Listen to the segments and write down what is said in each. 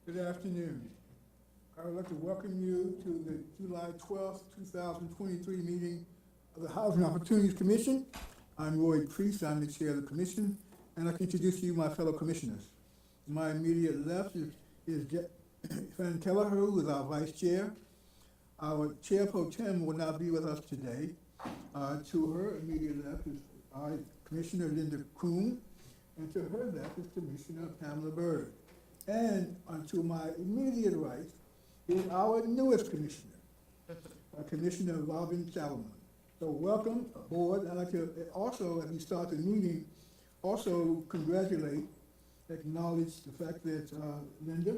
Good afternoon. I would like to welcome you to the July 12th, 2023 meeting of the Housing Opportunities Commission. I'm Roy Priest, I'm the chair of the commission, and I can introduce to you my fellow commissioners. To my immediate left is Fran Kelleher, who is our vice chair. Our chair pro tem will not be with us today. To her immediate left is our Commissioner Linda Kuhn, and to her left is Commissioner Pamela Bird. And to my immediate right is our newest commissioner, Commissioner Robin Salomon. So welcome aboard. I'd like to also, as we start the meeting, also congratulate, acknowledge the fact that Linda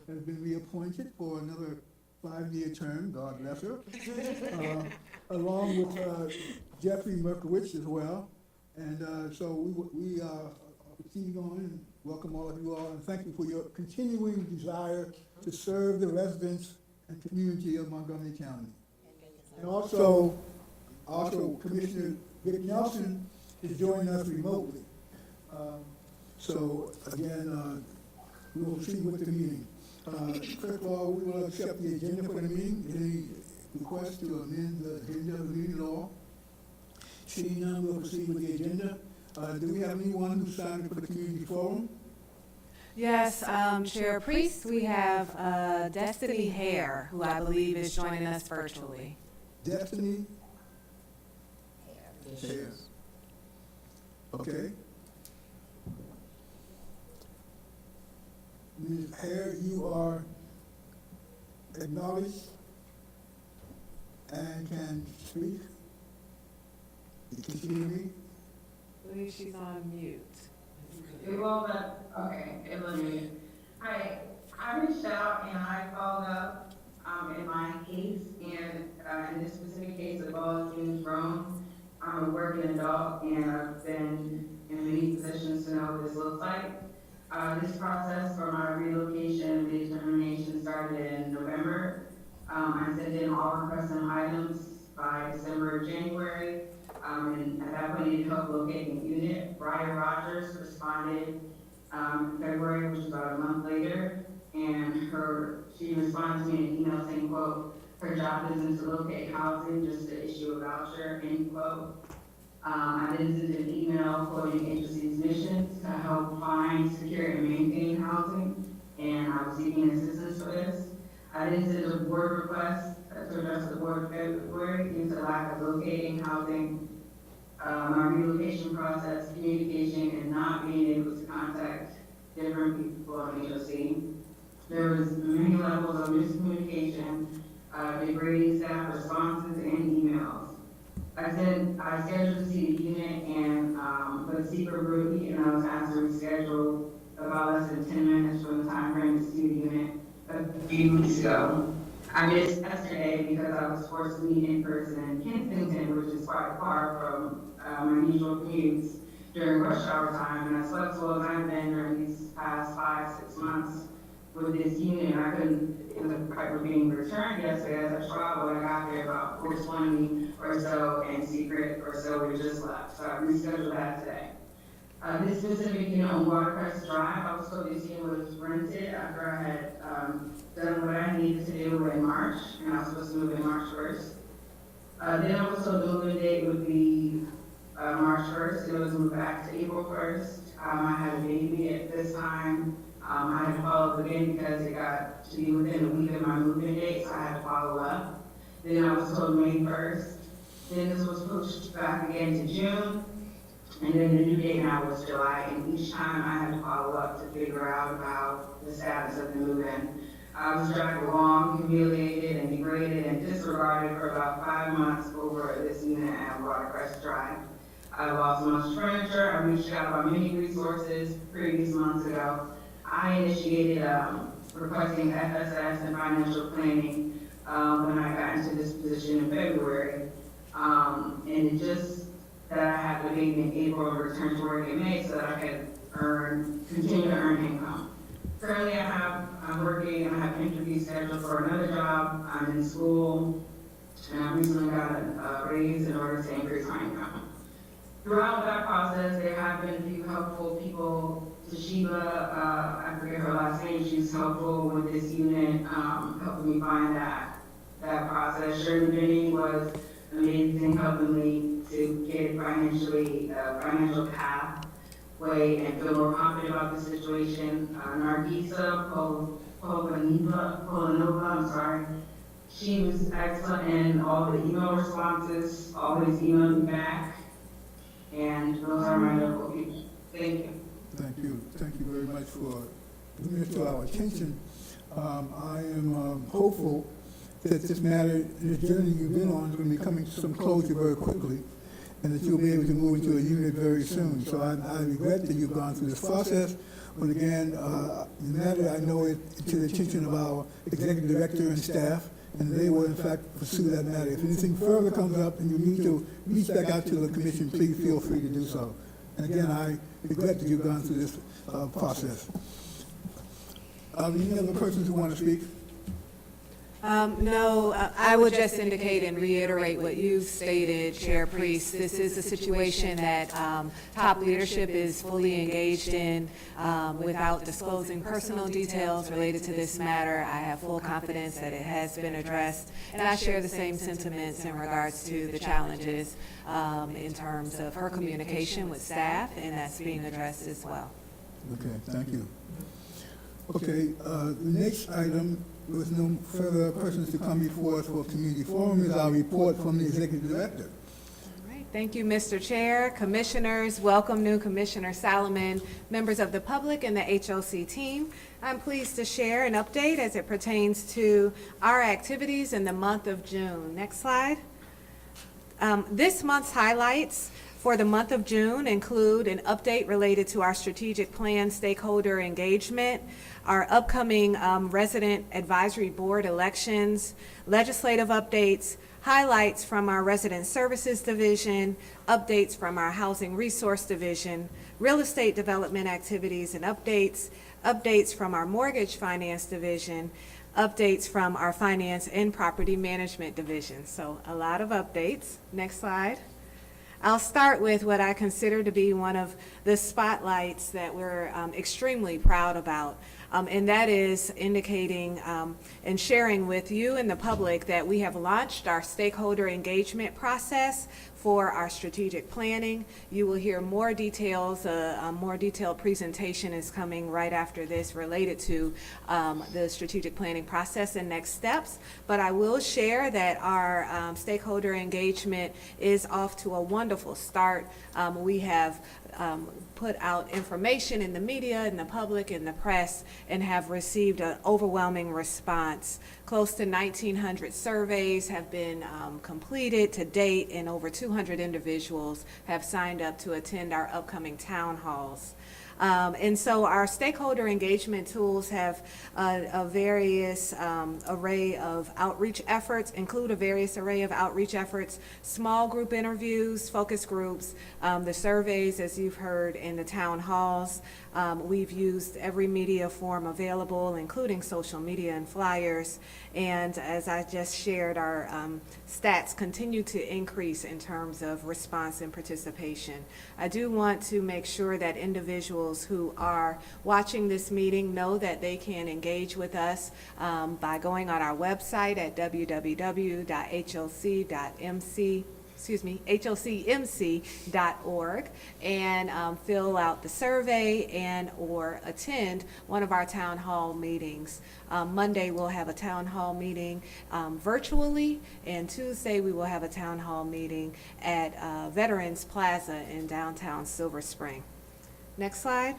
has been reappointed for another 5-year term, God bless her, along with Jeffrey Merkowitz as well. And so we are proceeding on and welcome all of you all, and thank you for your continuing desire to serve the residents and community of Montgomery County. And also Commissioner Vic Nelson is joining us remotely. So again, we will proceed with the meeting. First of all, we will accept the agenda for the meeting. Any requests to amend the agenda of the meeting at all? Seeing none, we'll proceed with the agenda. Do we have anyone who signed up for the community forum? Yes, Chair Priest, we have Destiny Hare, who I believe is joining us virtually. Destiny? Hare. Okay. Ms. Hare, you are acknowledged and can speak. Can you hear me? I believe she's on mute. It won't let, okay, it will mute. I reached out and I followed up in my case, and in this specific case of all things wrong, I'm a working adult and I've been in many positions to know what this looks like. This process for my relocation and redetermination started in November. I sent in all requests and items by December, January. And at that point, I needed help locating a unit. Ryan Rogers responded in February, which was about a month later, and she responded to me in an email saying, quote, her job isn't to locate housing, just to issue a voucher, end quote. I then sent an email quoting agency's missions to help find, secure, and maintain housing, and I was seeking assistance for this. I then sent a board request to address the board in February due to lack of locating housing, my relocation process, communication, and not being able to contact different people on HOC. There was many levels of miscommunication, degrading staff responses and emails. I scheduled to see the unit and but secret brutally, and I was asked to reschedule about less than 10 minutes from the time frame to see the unit a few weeks ago. I missed yesterday because I was forced to meet in person in Kensington, which is quite far from my usual commutes during rush hour time. And as flexible as I've been during these past 5-6 months with this unit, I couldn't, in the fight for being returned yesterday as I traveled. I got there about 4:20 or so, and secret or so we just left. So I rescheduled that today. This specific unit on Watercrest Drive, I was told this unit was rented after I had done what I needed to do in March, and I was supposed to move in March 1st. Then I was told the move-in date would be March 1st. It was moved back to April 1st. I had a baby at this time. I had to follow up again because it got to be within a week of my move-in date, so I had to follow up. Then I was told May 1st. Then this was pushed back again to June. And then the new date now was July, and each time I had to follow up to figure out about the status of the move-in. I was dragged along, humiliated and degraded and disregarded for about 5 months over this unit at Watercrest Drive. I lost much furniture. I reached out about many resources previous months ago. I initiated requesting FSS and financial planning when I got into this position in February. And it just that I had the baby in April and returned to work in May so that I could continue to earn income. Currently I'm working and I have an interview scheduled for another job. I'm in school and I recently got a raise in order to increase my income. Throughout that process, there have been a few helpful people. Toshiba, I forget her last name, she's helped helpful with this unit, helping me find that process. Shirley Benning was amazing, helping me to get financial pathway and feel more confident about the situation. Nargisa Polanova, I'm sorry. She was excellent in all the email responses, always emailed me back. And those are my notable people. Thank you. Thank you very much for bringing this to our attention. I am hopeful that this matter, this journey you've been on is going to be coming to some closure very quickly, and that you'll be able to move into a unit very soon. So I regret that you've gone through this process, but again, the matter, I know it to the attention of our executive director and staff, and they will in fact pursue that matter. If anything further comes up and you need to reach back out to the commission, please feel free to do so. And again, I regret that you've gone through this process. Any other persons who want to speak? No, I would just indicate and reiterate what you've stated, Chair Priest. This is a situation that top leadership is fully engaged in without disclosing personal details related to this matter. I have full confidence that it has been addressed, and I share the same sentiments in regards to the challenges in terms of her communication with staff, and that's being addressed as well. Okay, thank you. Okay, the next item, with no further persons to come before us for a community forum, is our report from the executive director. All right, thank you, Mr. Chair. Commissioners, welcome new Commissioner Solomon, members of the public and the HOC team. I'm pleased to share an update as it pertains to our activities in the month of June. Next slide. This month's highlights for the month of June include an update related to our strategic plan stakeholder engagement, our upcoming resident advisory board elections, legislative updates, highlights from our resident services division, updates from our housing resource division, real estate development activities and updates from our mortgage finance division, updates from our finance and property management division. So a lot of updates. Next slide. I'll start with what I consider to be one of the spotlights that we're extremely proud about, and that is indicating and sharing with you and the public that we have launched our stakeholder engagement process for our strategic planning. You will hear more details, a more detailed presentation is coming right after this related to the strategic planning process and next steps. But I will share that our stakeholder engagement is off to a wonderful start. We have put out information in the media, in the public, in the press, and have received an overwhelming response. Close to 1,900 surveys have been completed to date, and over 200 individuals have signed up to attend our upcoming town halls. And so our stakeholder engagement tools have a various array of outreach efforts, small group interviews, focus groups, the surveys, as you've heard, in the town halls. We've used every media form available, including social media and flyers. And as I just shared, our stats continue to increase in terms of response and participation. I do want to make sure that individuals who are watching this meeting know that they can engage with us by going on our website at hocmc.org and fill out the survey and or attend one of our town hall meetings. Monday we'll have a town hall meeting virtually, and Tuesday we will have a town hall meeting at Veterans Plaza in downtown Silver Spring. Next slide.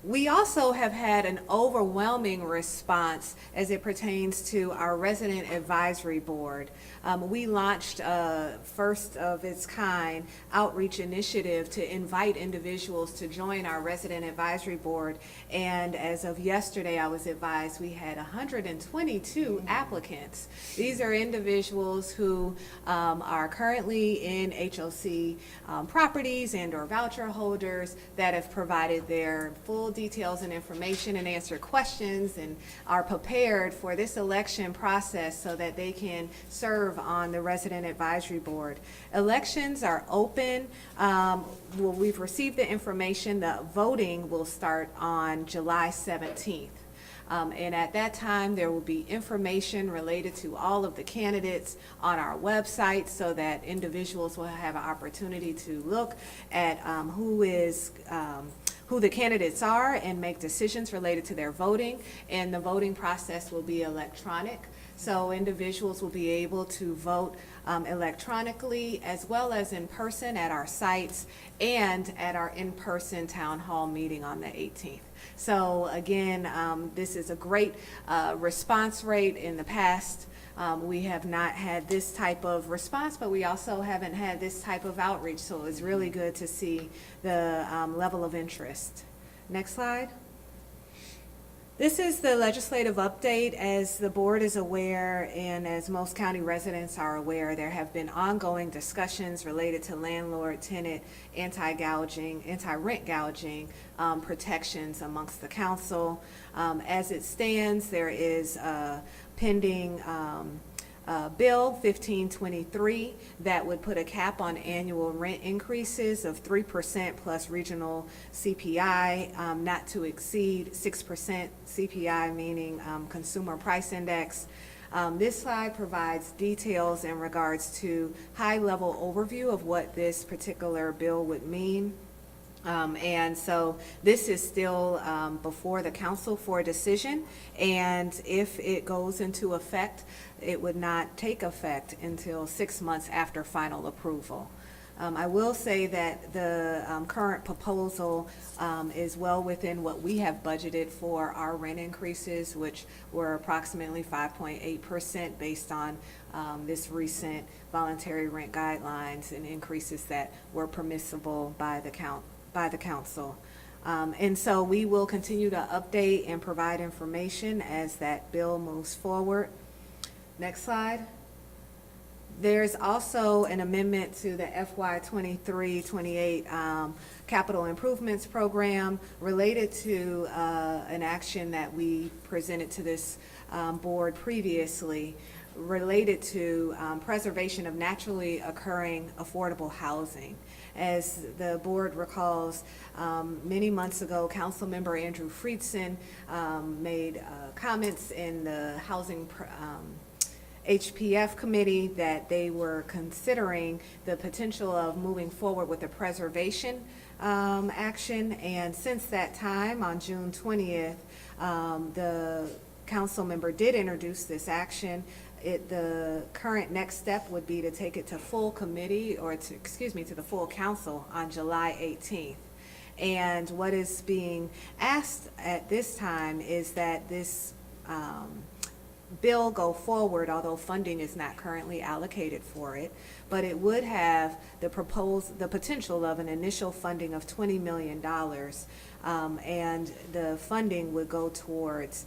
We also have had an overwhelming response as it pertains to our resident advisory board. We launched a first of its kind outreach initiative to invite individuals to join our resident advisory board, and as of yesterday I was advised we had 122 applicants. These are individuals who are currently in HOC properties and or voucher holders that have provided their full details and information and answer questions and are prepared for this election process so that they can serve on the Resident Advisory Board. Elections are open. We've received the information that voting will start on July 17th. And at that time, there will be information related to all of the candidates on our website so that individuals will have an opportunity to look at who the candidates are and make decisions related to their voting. And the voting process will be electronic. So individuals will be able to vote electronically as well as in person at our sites and at our in-person town hall meeting on the 18th. So again, this is a great response rate. In the past, we have not had this type of response, but we also haven't had this type of outreach. So it's really good to see the level of interest. Next slide. This is the legislative update. As the board is aware, and as most county residents are aware, there have been ongoing discussions related to landlord-tenant anti-rent gouging protections amongst the council. As it stands, there is a pending Bill 1523 that would put a cap on annual rent increases of 3% plus regional CPI, not to exceed 6% CPI, meaning consumer price index. This slide provides details in regards to high-level overview of what this particular bill would mean. And so this is still before the council for a decision, and if it goes into effect, it would not take effect until 6 months after final approval. I will say that the current proposal is well within what we have budgeted for our rent increases, which were approximately 5.8% based on this recent voluntary rent guidelines and increases that were permissible by the council. And so we will continue to update and provide information as that bill moves forward. Next slide. There's also an amendment to the FY 23-28 capital improvements program related to an action that we presented to this board previously related to preservation of naturally occurring affordable housing. As the board recalls, many months ago, Councilmember Andrew Friedson made comments in the Housing HPF committee that they were considering the potential of moving forward with a preservation action. And since that time, on June 20th, the council member did introduce this action. The current next step would be to take it to full committee, or to the full council on July 18th. And what is being asked at this time is that this bill go forward, although funding is not currently allocated for it, but it would have the potential of an initial funding of $20 million, and the funding would go towards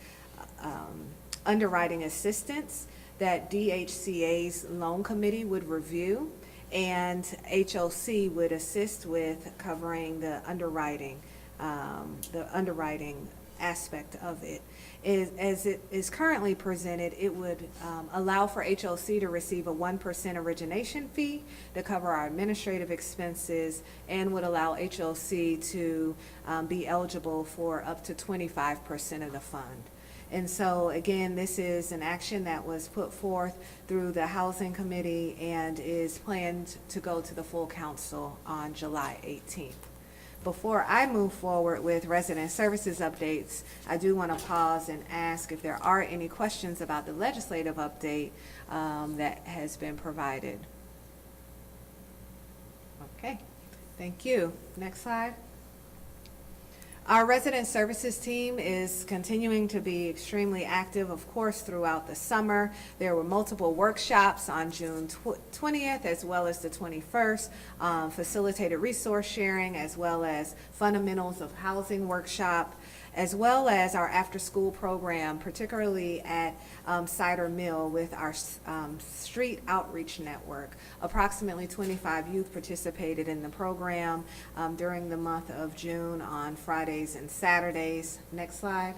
underwriting assistance that DHCA's loan committee would review, and HOC would assist with covering the underwriting aspect of it. As it is currently presented, it would allow for HOC to receive a 1% origination fee to cover our administrative expenses, and would allow HOC to be eligible for up to 25% of the fund. And so again, this is an action that was put forth through the Housing Committee and is planned to go to the full council on July 18th. Before I move forward with resident services updates, I do want to pause and ask if there are any questions about the legislative update that has been provided. Okay, thank you. Next slide. Our resident services team is continuing to be extremely active, of course, throughout the summer. There were multiple workshops on June 20th as well as the 21st, facilitated resource sharing as well as fundamentals of housing workshop, as well as our after-school program, particularly at Cider Mill with our street outreach network. Approximately 25 youth participated in the program during the month of June on Fridays and Saturdays. Next slide.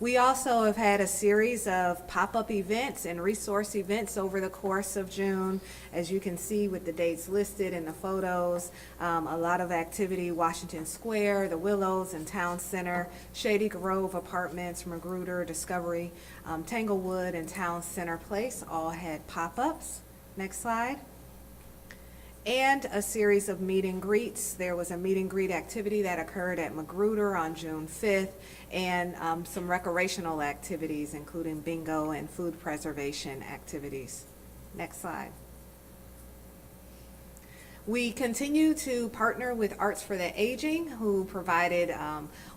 We also have had a series of pop-up events and resource events over the course of June. As you can see with the dates listed in the photos, a lot of activity, Washington Square, the Willows and Town Center, Shady Grove Apartments, Magruder, Discovery, Tanglewood, and Town Center Place all had pop-ups. Next slide. And a series of meet and greets. There was a meet and greet activity that occurred at Magruder on June 5th, and some recreational activities, including bingo and food preservation activities. Next slide. We continue to partner with Arts for the Aging, who provided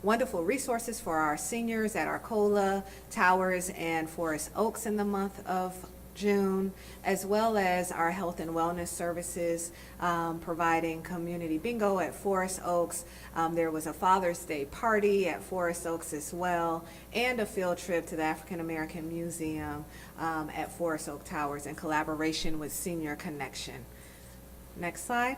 wonderful resources for our seniors at Arcola, Towers, and Forest Oaks in the month of June, as well as our health and wellness services, providing community bingo at Forest Oaks. There was a Father's Day party at Forest Oaks as well, and a field trip to the African American Museum at Forest Oak Towers in collaboration with Senior Connection. Next slide.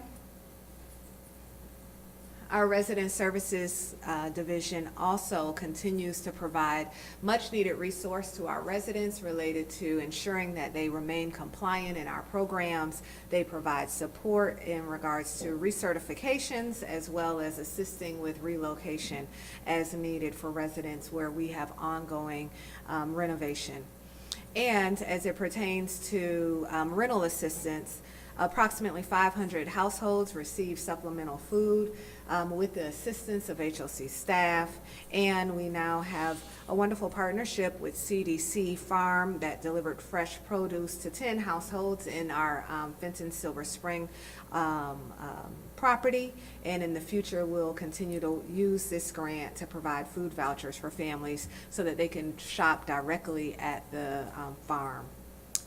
Our Resident Services Division also continues to provide much-needed resource to our residents related to ensuring that they remain compliant in our programs. They provide support in regards to recertifications, as well as assisting with relocation as needed for residents where we have ongoing renovation. And as it pertains to rental assistance, approximately 500 households receive supplemental food with the assistance of HOC staff, and we now have a wonderful partnership with CDC Farm that delivered fresh produce to 10 households in our Fenton Silver Spring property, and in the future we'll continue to use this grant to provide food vouchers for families so that they can shop directly at the farm.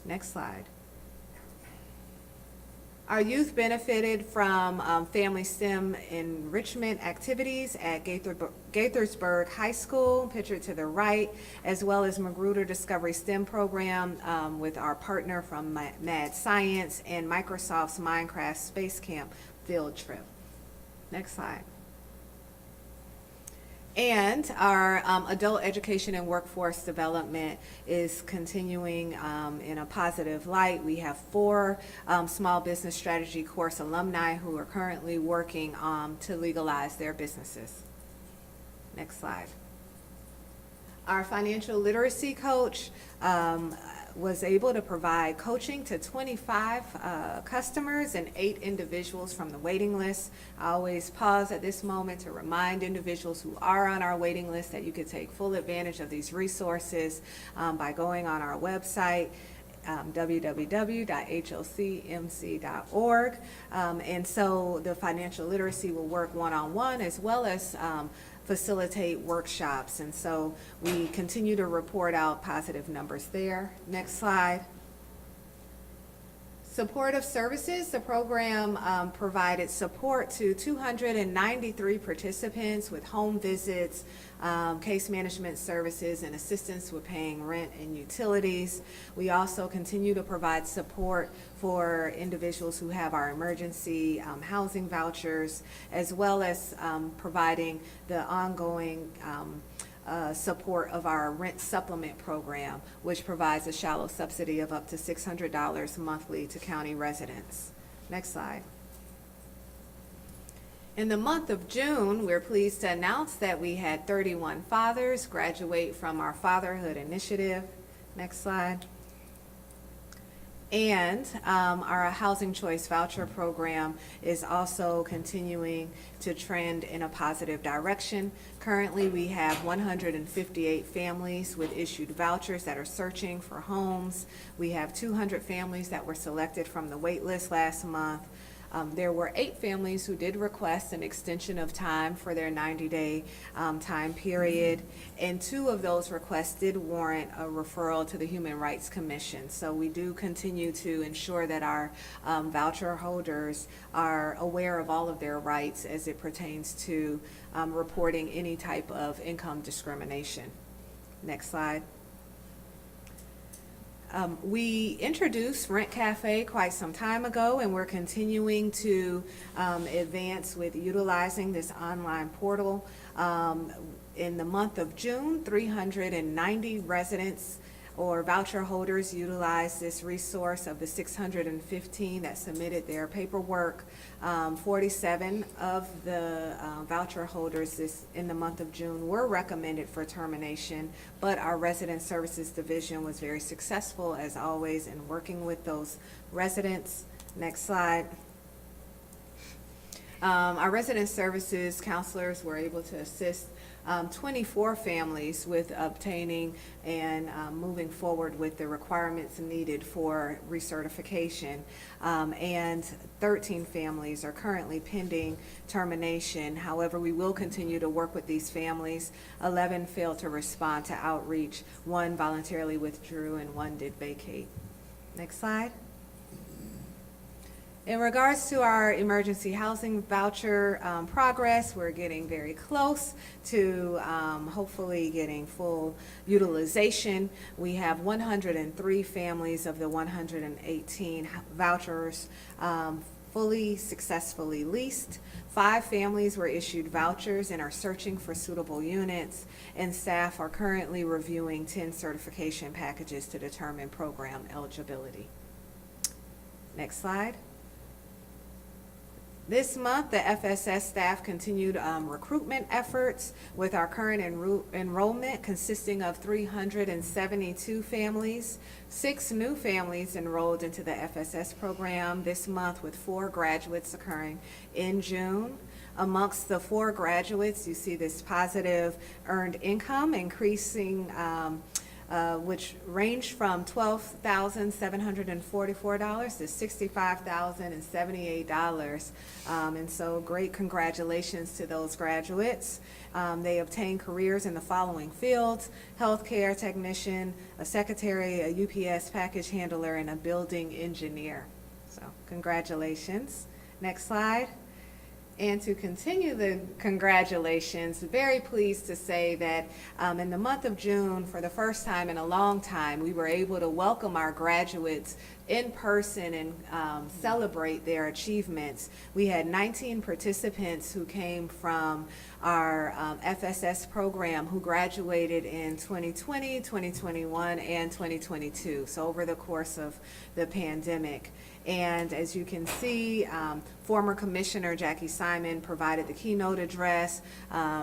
Next slide. Our youth benefited from family STEM enrichment activities at Gaithersburg High School, pictured to the right, as well as Magruder Discovery STEM program with our partner from Mad Science and Microsoft's Minecraft Space Camp field trip. Next slide. And our adult education and workforce development is continuing in a positive light. We have 4 small business strategy course alumni who are currently working to legalize their businesses. Next slide. Our financial literacy coach was able to provide coaching to 25 customers and 8 individuals from the waiting list. I always pause at this moment to remind individuals who are on our waiting list that you can take full advantage of these resources by going on our website, www.hocmc.org. And so the financial literacy will work one-on-one as well as facilitate workshops, and so we continue to report out positive numbers there. Next slide. Supportive services, the program provided support to 293 participants with home visits, case management services, and assistance with paying rent and utilities. We also continue to provide support for individuals who have our emergency housing vouchers, as well as providing the ongoing support of our rent supplement program, which provides a shallow subsidy of up to $600 monthly to county residents. Next slide. In the month of June, we're pleased to announce that we had 31 fathers graduate from our Fatherhood Initiative. Next slide. And our Housing Choice Voucher Program is also continuing to trend in a positive direction. Currently, we have 158 families with issued vouchers that are searching for homes. We have 200 families that were selected from the wait list last month. There were 8 families who did request an extension of time for their 90-day time period, and 2 of those requests did warrant a referral to the Human Rights Commission. So we do continue to ensure that our voucher holders are aware of all of their rights as it pertains to reporting any type of income discrimination. Next slide. We introduced Rent Cafe quite some time ago, and we're continuing to advance with utilizing this online portal. In the month of June, 390 residents or voucher holders utilized this resource. Of the 615 that submitted their paperwork, 47 of the voucher holders in the month of June were recommended for termination, but our Resident Services Division was very successful, as always, in working with those residents. Next slide. Our resident services counselors were able to assist 24 families with obtaining and moving forward with the requirements needed for recertification, and 13 families are currently pending termination. However, we will continue to work with these families. 11 failed to respond to outreach, 1 voluntarily withdrew, and 1 did vacate. Next slide. In regards to our emergency housing voucher progress, we're getting very close to hopefully getting full utilization. We have 103 families of the 118 vouchers fully successfully leased. 5 families were issued vouchers and are searching for suitable units, and staff are currently reviewing 10 certification packages to determine program eligibility. Next slide. This month, the FSS staff continued recruitment efforts with our current enrollment consisting of 372 families. 6 new families enrolled into the FSS program this month, with 4 graduates occurring in June. Amongst the 4 graduates, you see this positive earned income increasing, which ranged from $12,744 to $65,078. And so great congratulations to those graduates. They obtained careers in the following fields: healthcare technician, a secretary, a UPS package handler, and a building engineer. So congratulations. Next slide. And to continue the congratulations, very pleased to say that in the month of June, for the first time in a long time, we were able to welcome our graduates in person and celebrate their achievements. We had 19 participants who came from our FSS program who graduated in 2020, 2021, and 2022, so over the course of the pandemic. And as you can see, former Commissioner Jackie Simon provided the keynote address.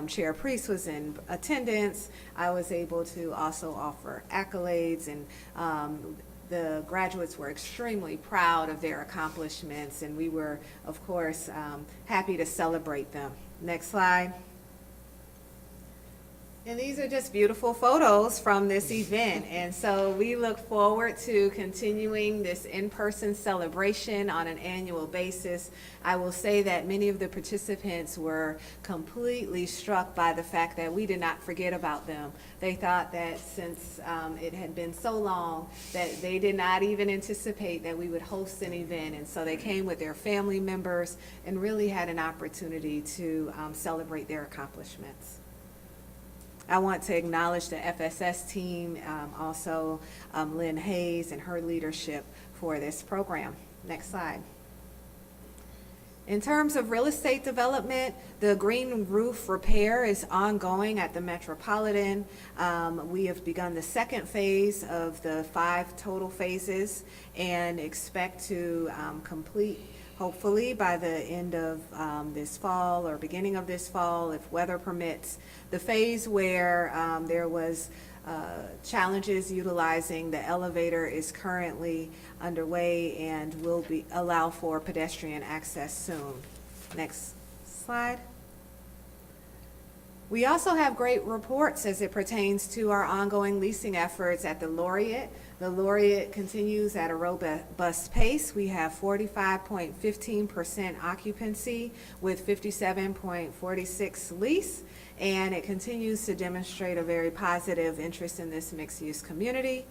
Chair Priest was in attendance. I was able to also offer accolades, and the graduates were extremely proud of their accomplishments, and we were, of course, happy to celebrate them. Next slide. And these are just beautiful photos from this event. And so we look forward to continuing this in-person celebration on an annual basis. I will say that many of the participants were completely struck by the fact that we did not forget about them. They thought that since it had been so long that they did not even anticipate that we would host an event. And so they came with their family members and really had an opportunity to celebrate their accomplishments. I want to acknowledge the FSS team, also Lynn Hayes and her leadership for this program. Next slide. In terms of real estate development, the green roof repair is ongoing at the Metropolitan. We have begun the second phase of the 5 total phases and expect to complete hopefully by the end of this fall or beginning of this fall, if weather permits. The phase where there was challenges utilizing the elevator is currently underway and will allow for pedestrian access soon. Next slide. We also have great reports as it pertains to our ongoing leasing efforts at the Laureate. The Laureate continues at a robust pace. We have 45.15% occupancy with 57.46 lease, and it continues to demonstrate a very positive interest in this mixed-use community.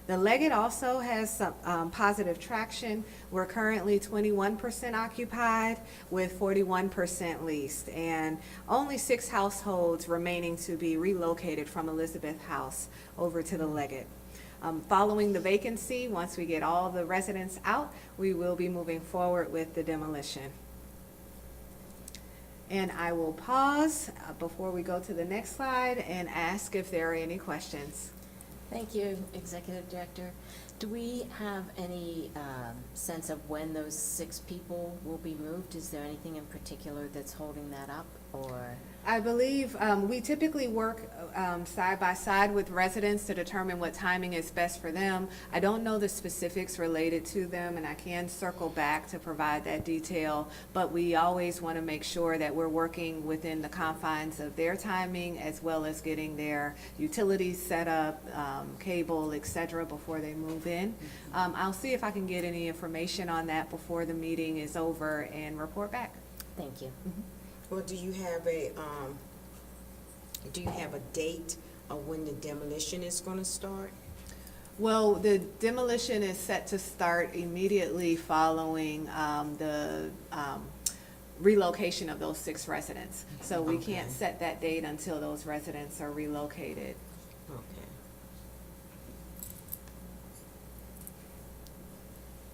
The Leggett also has some positive traction. We're currently 21% occupied with 41% leased, and only 6 households remaining to be relocated from Elizabeth House over to the Leggett. Following the vacancy, once we get all the residents out, we will be moving forward with the demolition. And I will pause before we go to the next slide and ask if there are any questions. Thank you, Executive Director. Do we have any sense of when those 6 people will be moved? Is there anything in particular that's holding that up, or? I believe we typically work side by side with residents to determine what timing is best for them. I don't know the specifics related to them, and I can circle back to provide that detail, but we always want to make sure that we're working within the confines of their timing, as well as getting their utilities set up, cable, et cetera, before they move in. I'll see if I can get any information on that before the meeting is over and report back. Thank you. Well, do you have a date of when the demolition is gonna start? Well, the demolition is set to start immediately following the relocation of those 6 residents. So we can't Okay. set that date until those residents are relocated. Okay.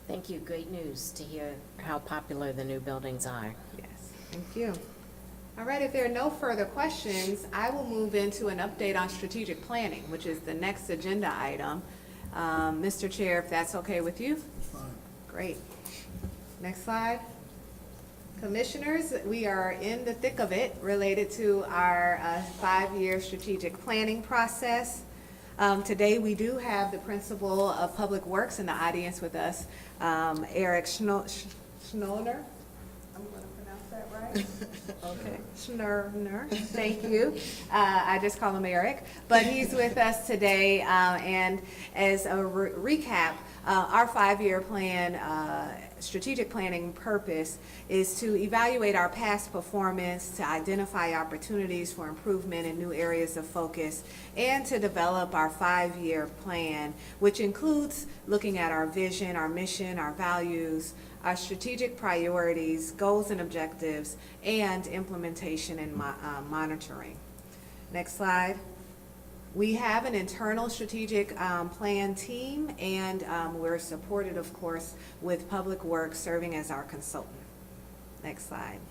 Thank you. Great news to hear how popular the new buildings are. Yes, thank you. All right, if there are no further questions, I will move into an update on strategic planning, which is the next agenda item. Mr. Chair, if that's okay with you? Fine. Great. Next slide. Commissioners, we are in the thick of it related to our 5-year strategic planning process. Today, we do have the Principal of Public Works in the audience with us, Eric Schnoller. I'm going to pronounce that right? Okay, Schnerner, thank you. I just call him Eric, but he's with us today, and as a recap, our 5-year plan, strategic planning purpose is to evaluate our past performance, to identify opportunities for improvement in new areas of focus, and to develop our 5-year plan, which includes looking at our vision, our mission, our values, our strategic priorities, goals and objectives, and implementation and monitoring. Next slide. We have an internal strategic plan team, and we're supported, of course, with Public Works serving as our consultant. Next slide.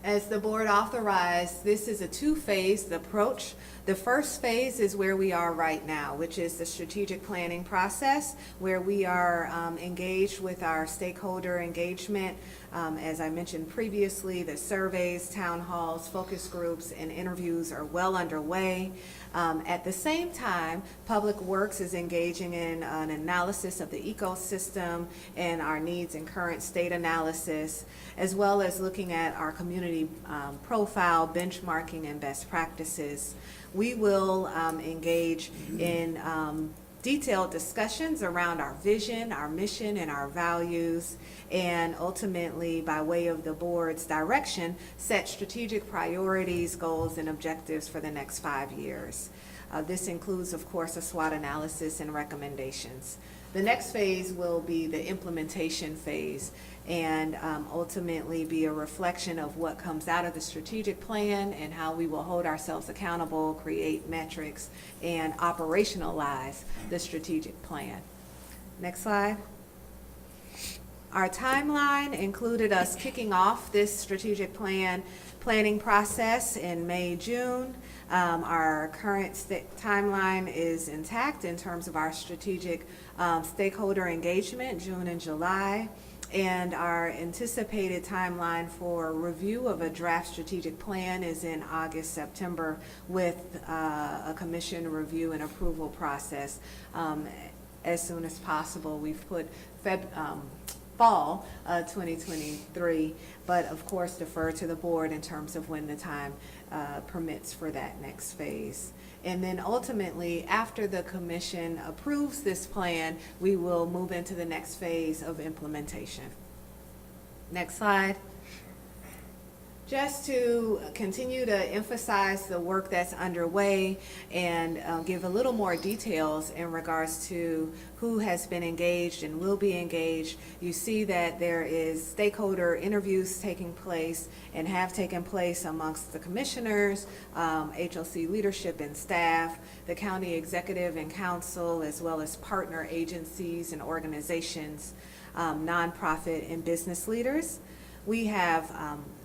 As the board authorized, this is a 2-phased approach. The first phase is where we are right now, which is the strategic planning process, where we are engaged with our stakeholder engagement. As I mentioned previously, the surveys, town halls, focus groups, and interviews are well underway. At the same time, Public Works is engaging in an analysis of the ecosystem and our needs and current state analysis, as well as looking at our community profile, benchmarking, and best practices. We will engage in detailed discussions around our vision, our mission, and our values, and ultimately, by way of the board's direction, set strategic priorities, goals, and objectives for the next 5 years. This includes, of course, a SWOT analysis and recommendations. The next phase will be the implementation phase, and ultimately be a reflection of what comes out of the strategic plan and how we will hold ourselves accountable, create metrics, and operationalize the strategic plan. Next slide. Our timeline included us kicking off this strategic planning process in May, June. Our current timeline is intact in terms of our strategic stakeholder engagement, June and July. And our anticipated timeline for review of a draft strategic plan is in August, September, with a commission review and approval process as soon as possible. We've put fall 2023, but of course defer to the board in terms of when the time permits for that next phase. And then ultimately, after the commission approves this plan, we will move into the next phase of implementation. Next slide. Just to continue to emphasize the work that's underway and give a little more details in regards to who has been engaged and will be engaged, you see that there is stakeholder interviews taking place and have taken place amongst the commissioners, HOC leadership and staff, the county executive and council, as well as partner agencies and organizations, nonprofit and business leaders. We have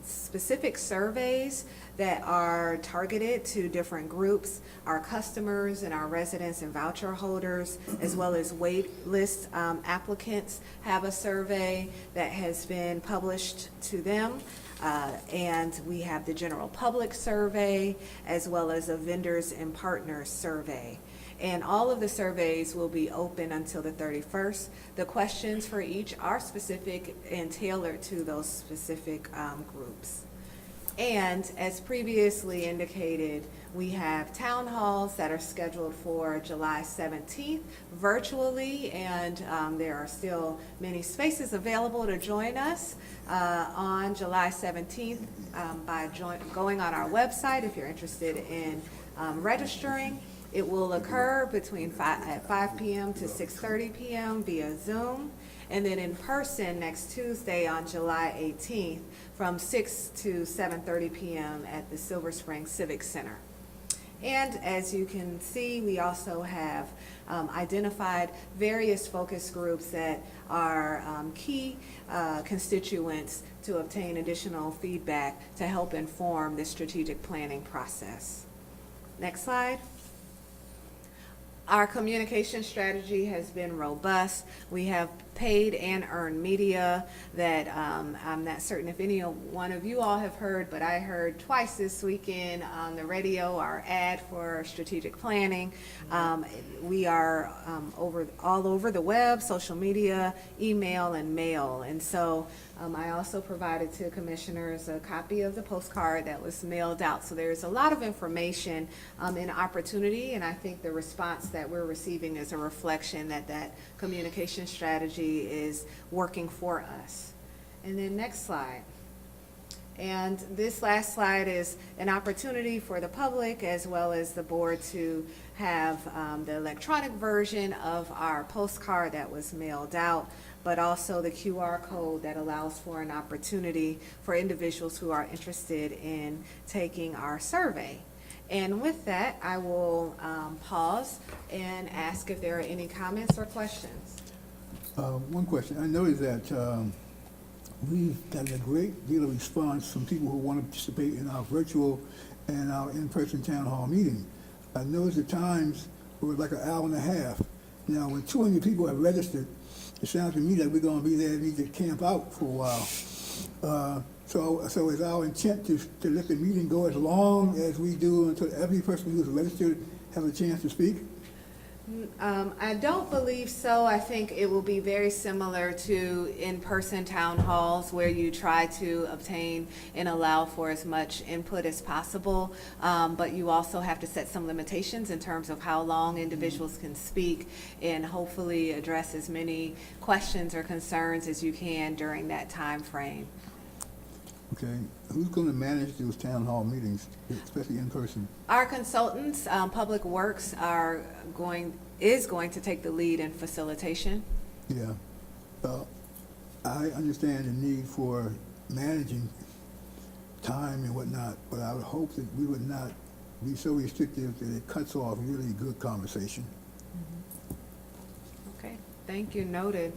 specific surveys that are targeted to different groups. Our customers and our residents and voucher holders, as well as wait list applicants, have a survey that has been published to them. And we have the general public survey, as well as a vendors and partners survey. And all of the surveys will be open until the 31st. The questions for each are specific and tailored to those specific groups. And as previously indicated, we have town halls that are scheduled for July 17th virtually, and there are still many spaces available to join us on July 17th by going on our website if you're interested in registering. It will occur between 5 p.m. to 6:30 p.m. via Zoom, and then in person next Tuesday on July 18th from 6 to 7:30 p.m. at the Silver Spring Civic Center. And as you can see, we also have identified various focus groups that are key constituents to obtain additional feedback to help inform the strategic planning process. Next slide. Our communication strategy has been robust. We have paid and earned media that I'm not certain if any one of you all have heard, but I heard twice this weekend on the radio our ad for strategic planning. We are all over the web, social media, email, and mail. And so I also provided to commissioners a copy of the postcard that was mailed out. So there's a lot of information and opportunity, and I think the response that we're receiving is a reflection that that communication strategy is working for us. And then next slide. And this last slide is an opportunity for the public as well as the board to have the electronic version of our postcard that was mailed out, but also the QR code that allows for an opportunity for individuals who are interested in taking our survey. And with that, I will pause and ask if there are any comments or questions. One question. I noticed that we've got a great deal of response from people who want to participate in our virtual and our in-person town hall meeting. I noticed the times were like an hour and a half. Now, when 200 people have registered, it sounds to me like we're going to be there and need to camp out for a while. So is our intent to let the meeting go as long as we do until every person who's registered has a chance to speak? I don't believe so. I think it will be very similar to in-person town halls where you try to obtain and allow for as much input as possible. But you also have to set some limitations in terms of how long individuals can speak and hopefully address as many questions or concerns as you can during that time frame. Okay, who's going to manage those town hall meetings, especially in person? Our consultants, Public Works, is going to take the lead in facilitation. Yeah. I understand the need for managing time and whatnot, but I would hope that we would not be so restrictive that it cuts off really good conversation. Okay, thank you, noted.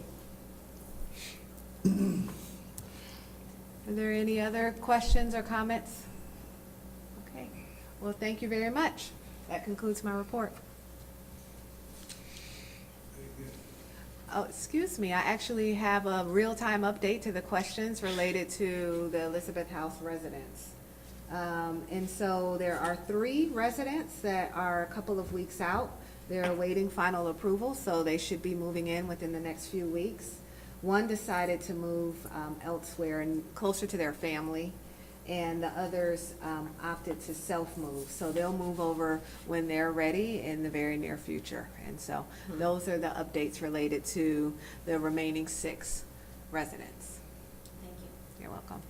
Are there any other questions or comments? Okay, well, thank you very much. That concludes my report. Oh, excuse me, I actually have a real-time update to the questions related to the Elizabeth House residents. And so there are 3 residents that are a couple of weeks out. They're awaiting final approval, so they should be moving in within the next few weeks. One decided to move elsewhere and closer to their family. and the others opted to self-move. So they'll move over when they're ready in the very near future. And so those are the updates related to the remaining 6 residents. Thank you. You're welcome.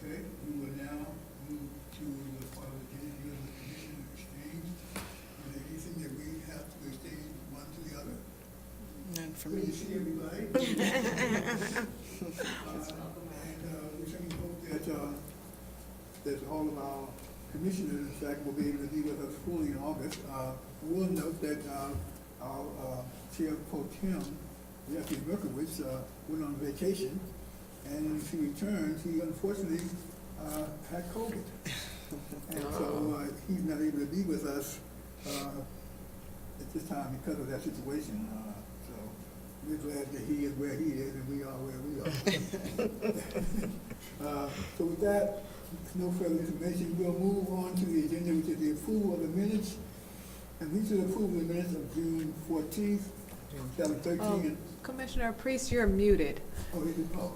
Okay, we will now move to the part of the agenda, the commission exchange. Is there anything that we have to exchange one to the other? None for Good to me. see everybody. We certainly hope that all of our commissioners, in fact, will be able to be with us fully in August. We'll note that our Chair Pro Tem, Jackie Berkowitz, went on vacation, and when she returned, he unfortunately had COVID. And so he's not able to be with us at this time because of that situation. So we're glad that he is where he is and we are where we are. So with that, no further information. We'll move on to the agenda, which is the approval of the minutes. And these are the approval of the minutes of June 14th, 2013. Commissioner Priest, you're muted. Oh, is it? Oh.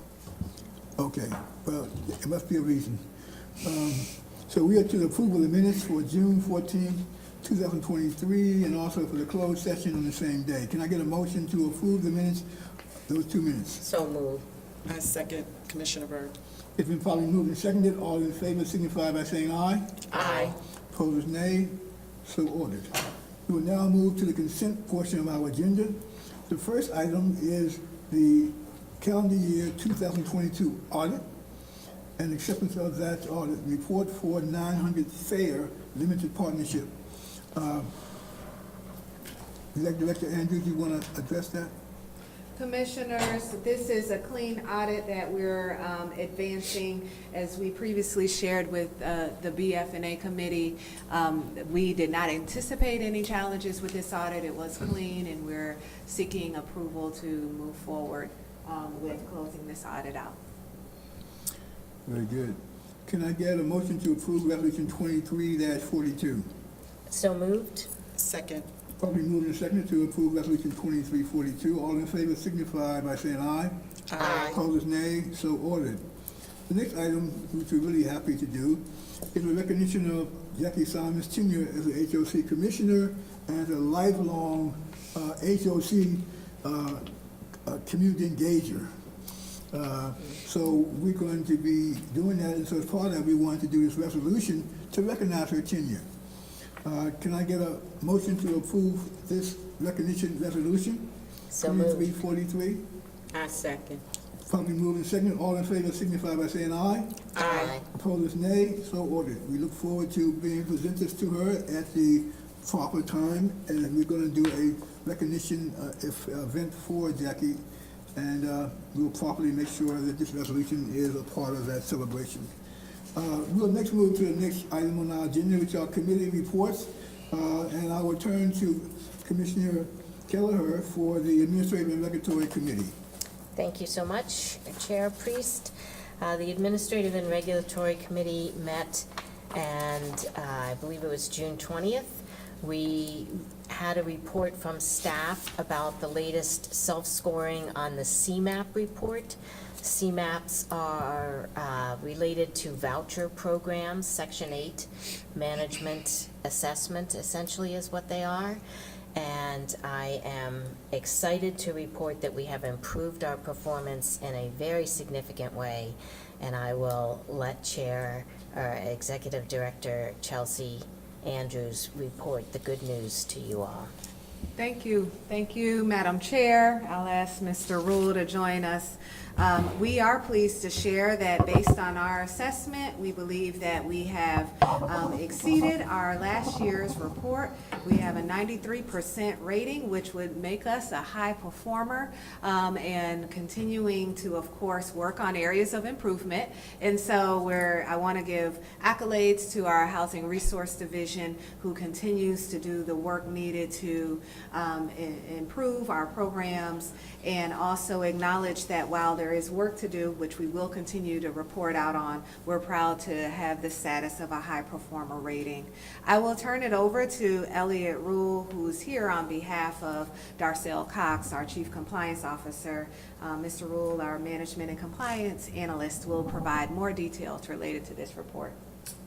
Okay, well, it must be a reason. So we are to the approval of the minutes for June 14th, 2023, and also for the closed session on the same day. Can I get a motion to approve the minutes, those 2 minutes? So moved. I second Commissioner Byrd. It's been probably moved and seconded. All in favor signify by saying aye. Aye. Opposed, nay. So ordered. We will now move to the consent portion of our agenda. The first item is the calendar year 2022 audit and acceptance of that audit report for 900 Fair Limited Partnership. Executive Director Andrews, you want to address that? Commissioners, this is a clean audit that we're advancing. As we previously shared with the BF&A committee, we did not anticipate any challenges with this audit. It was clean, and we're seeking approval to move forward with closing this audit out. Very good. Can I get a motion to approve Resolution 23-42? So moved? Second. Probably moved and seconded to approve Resolution 2342. All in favor signify by saying aye. Aye. Opposed, nay. So ordered. The next item, which we're really happy to do, is the recognition of Jackie Simons Jr. as the HOC Commissioner and a lifelong HOC community engager. So we're going to be doing that, and so as part of that, we wanted to do this resolution to recognize her tenure. Can I get a motion to approve this recognition resolution? So moved. 2343. I second. Probably moved and seconded. All in favor signify by saying aye. Aye. Opposed, nay. So ordered. We look forward to being presented to her at the proper time, and we're going to do a recognition event for Jackie, and we'll properly make sure that this resolution is a part of that celebration. We'll next move to the next item on our agenda, which are committee reports, and I will turn to Commissioner Kelleher for the Administrative and Regulatory Committee. Thank you so much, Chair Priest. The Administrative and Regulatory Committee met, and I believe it was June 20th. We had a report from staff about the latest self-scoring on the CMAP report. CMAPs are related to voucher programs, Section 8 management assessment essentially is what they are. And I am excited to report that we have improved our performance in a very significant way. And I will let Executive Director Chelsea Andrews report the good news to you all. Thank you. Thank you, Madam Chair. I'll ask Mr. Rule to join us. We are pleased to share that based on our assessment, we believe that we have exceeded our last year's report. We have a 93% rating, which would make us a high performer, and continuing to, of course, work on areas of improvement. And so I want to give accolades to our Housing Resource Division, who continues to do the work needed to improve our programs, and also acknowledge that while there is work to do, which we will continue to report out on, we're proud to have the status of a high performer rating. I will turn it over to Elliot Rule, who's here on behalf of Darcel Cox, our Chief Compliance Officer. Mr. Rule, our Management and Compliance Analyst, will provide more details related to this report.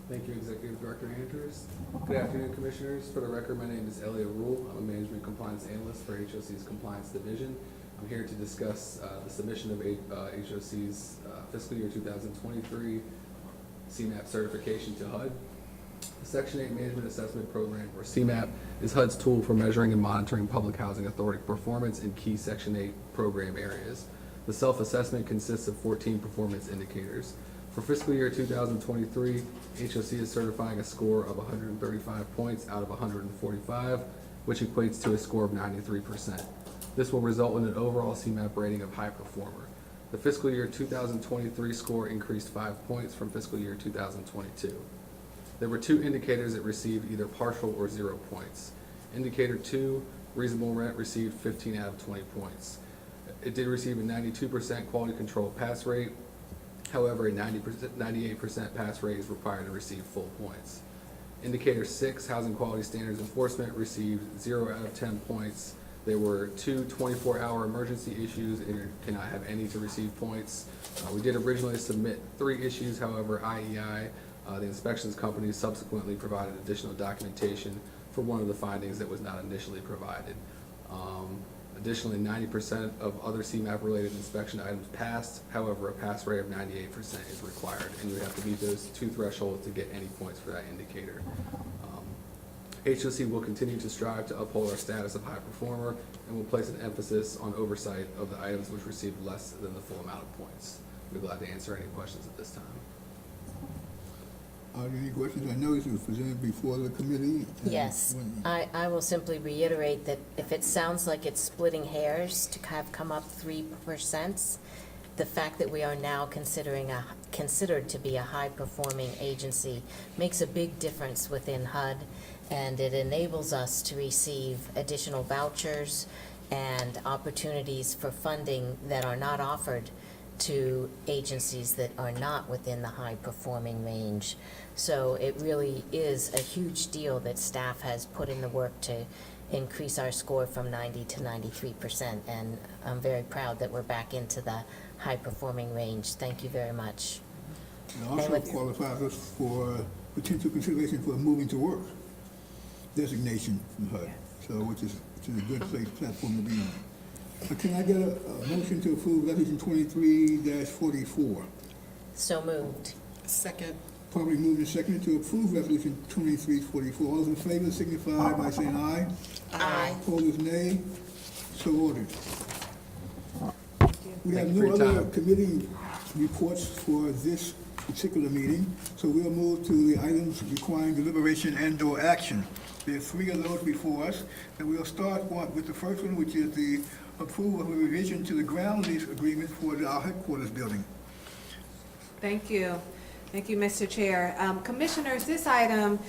Thank you, Executive Director Andrews. Good afternoon, Commissioners. For the record, my name is Elliot Rule. I'm a Management Compliance Analyst for HOC's Compliance Division. I'm here to discuss the submission of HOC's fiscal year 2023 CMAP certification to HUD. The Section 8 Management Assessment Program, or CMAP, is HUD's tool for measuring and monitoring public housing authority performance in key Section 8 program areas. The self-assessment consists of 14 performance indicators. For fiscal year 2023, HOC is certifying a score of 135 points out of 145, which equates to a score of 93%. This will result in an overall CMAP rating of high performer. The fiscal year 2023 score increased 5 points from fiscal year 2022. There were 2 indicators that received either partial or 0 points. Indicator 2, reasonable rent, received 15 out of 20 points. It did receive a 92% quality control pass rate. However, a 98% pass rate is required to receive full points. Indicator 6, housing quality standards enforcement, received 0 out of 10 points. There were 2 24-hour emergency issues and you cannot have any to receive points. We did originally submit 3 issues, however, IEI, the inspections company, subsequently provided additional documentation for one of the findings that was not initially provided. Additionally, 90% of other CMAP-related inspection items passed. However, a pass rate of 98% is required, and you have to meet those 2 thresholds to get any points for that indicator. HOC will continue to strive to uphold our status of high performer and will place an emphasis on oversight of the items which received less than the full amount of points. We're glad to answer any questions at this time. Are there any questions? I know this was presented before the committee. Yes, I will simply reiterate that if it sounds like it's splitting hairs to have come up 3%, the fact that we are now considered to be a high-performing agency makes a big difference within HUD, and it enables us to receive additional vouchers and opportunities for funding that are not offered to agencies that are not within the high-performing range. So it really is a huge deal that staff has put in the work to increase our score from 90 to 93%, and I'm very proud that we're back into the high-performing range. Thank you very much. It also qualifies us for potential consideration for moving to work designation from HUD, so which is a good, safe platform to be on. Can I get a motion to approve Resolution 23-44? So moved. Second. Probably moved and seconded to approve Resolution 23-44. All those in favor signify by saying aye. Aye. Opposed, nay. So ordered. We have Thank you for no your other time. committee reports for this particular meeting, so we'll move to the items requiring deliberation and/or action. There are 3 of those before us, and we'll start with the first one, which is the approval of a revision to the ground lease agreement for our headquarters building. Thank you. Thank you, Mr. Chair. Commissioners, this item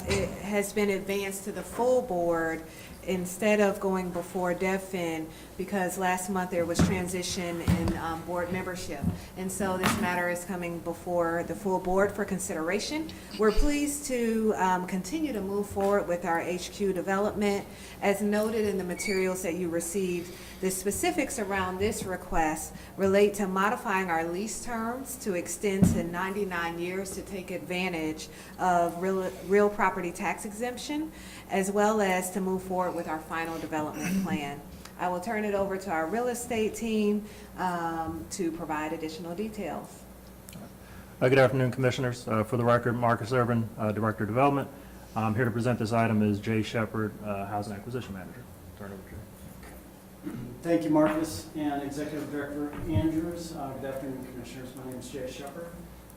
it has been advanced to the full board instead of going before DevFin, because last month there was transition in board membership. And so this matter is coming before the full board for consideration. We're pleased to continue to move forward with our HQ development. As noted in the materials that you received, the specifics around this request relate to modifying our lease terms to extend to 99 years to take advantage of real property tax exemption, as well as to move forward with our final development plan. I will turn it over to our real estate team to provide additional details. Good afternoon, Commissioners. For the record, Marcus Irvin, Director of Development. I'm here to present this item as Jay Shepard, Housing Acquisition Manager. Turn it over to Jay. Thank you, Marcus, and Executive Director Andrews. Good afternoon, Commissioners. My name is Jay Shepard.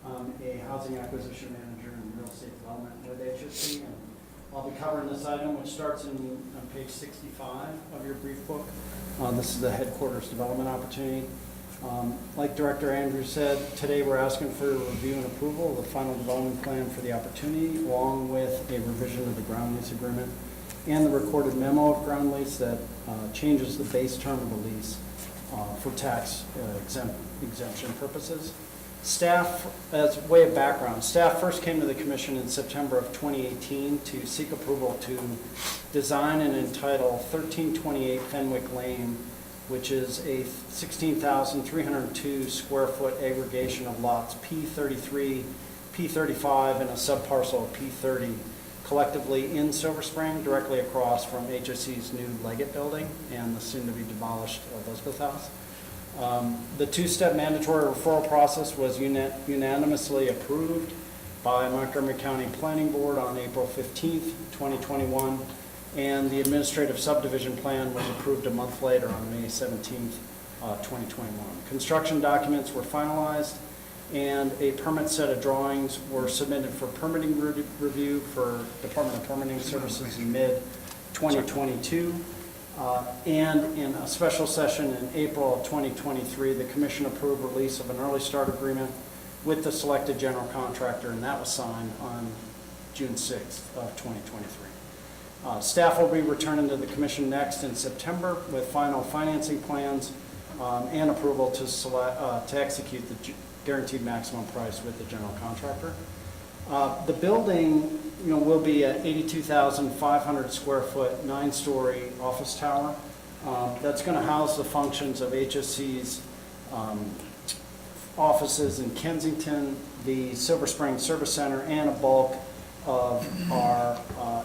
I'm a Housing Acquisition Manager in Real Estate Development with HOC, and I'll be covering this item, which starts on page 65 of your brief book. This is the headquarters development opportunity. Like Director Andrews said, today we're asking for a review and approval of the final development plan for the opportunity, along with a revision of the ground lease agreement and the recorded memo of ground lease that changes the base term of the lease for tax exemption purposes. Staff, as way of background, staff first came to the commission in September of 2018 to seek approval to design and entitle 1328 Fenwick Lane, which is a 16,302 square foot aggregation of lots P33, P35, and a subparcel of P30, collectively in Silver Spring, directly across from HOC's new Leggett building and the soon-to-be demolished Elizabeth House. The two-step mandatory referral process was unanimously approved by Montgomery County Planning Board on April 15th, 2021, and the administrative subdivision plan was approved a month later on May 17th, 2021. Construction documents were finalized, and a permit set of drawings were submitted for permitting review for Department of Permitting Services in mid-2022. And in a special session in April of 2023, the commission approved release of an early start agreement with the selected general contractor, and that was signed on June 6th of 2023. Staff will be returning to the commission next in September with final financing plans and approval to execute the guaranteed maximum price with the general contractor. The building, will be an 82,500 square foot, 9-story office tower. That's going to house the functions of HOC's offices in Kensington, the Silver Spring Service Center, and a bulk of our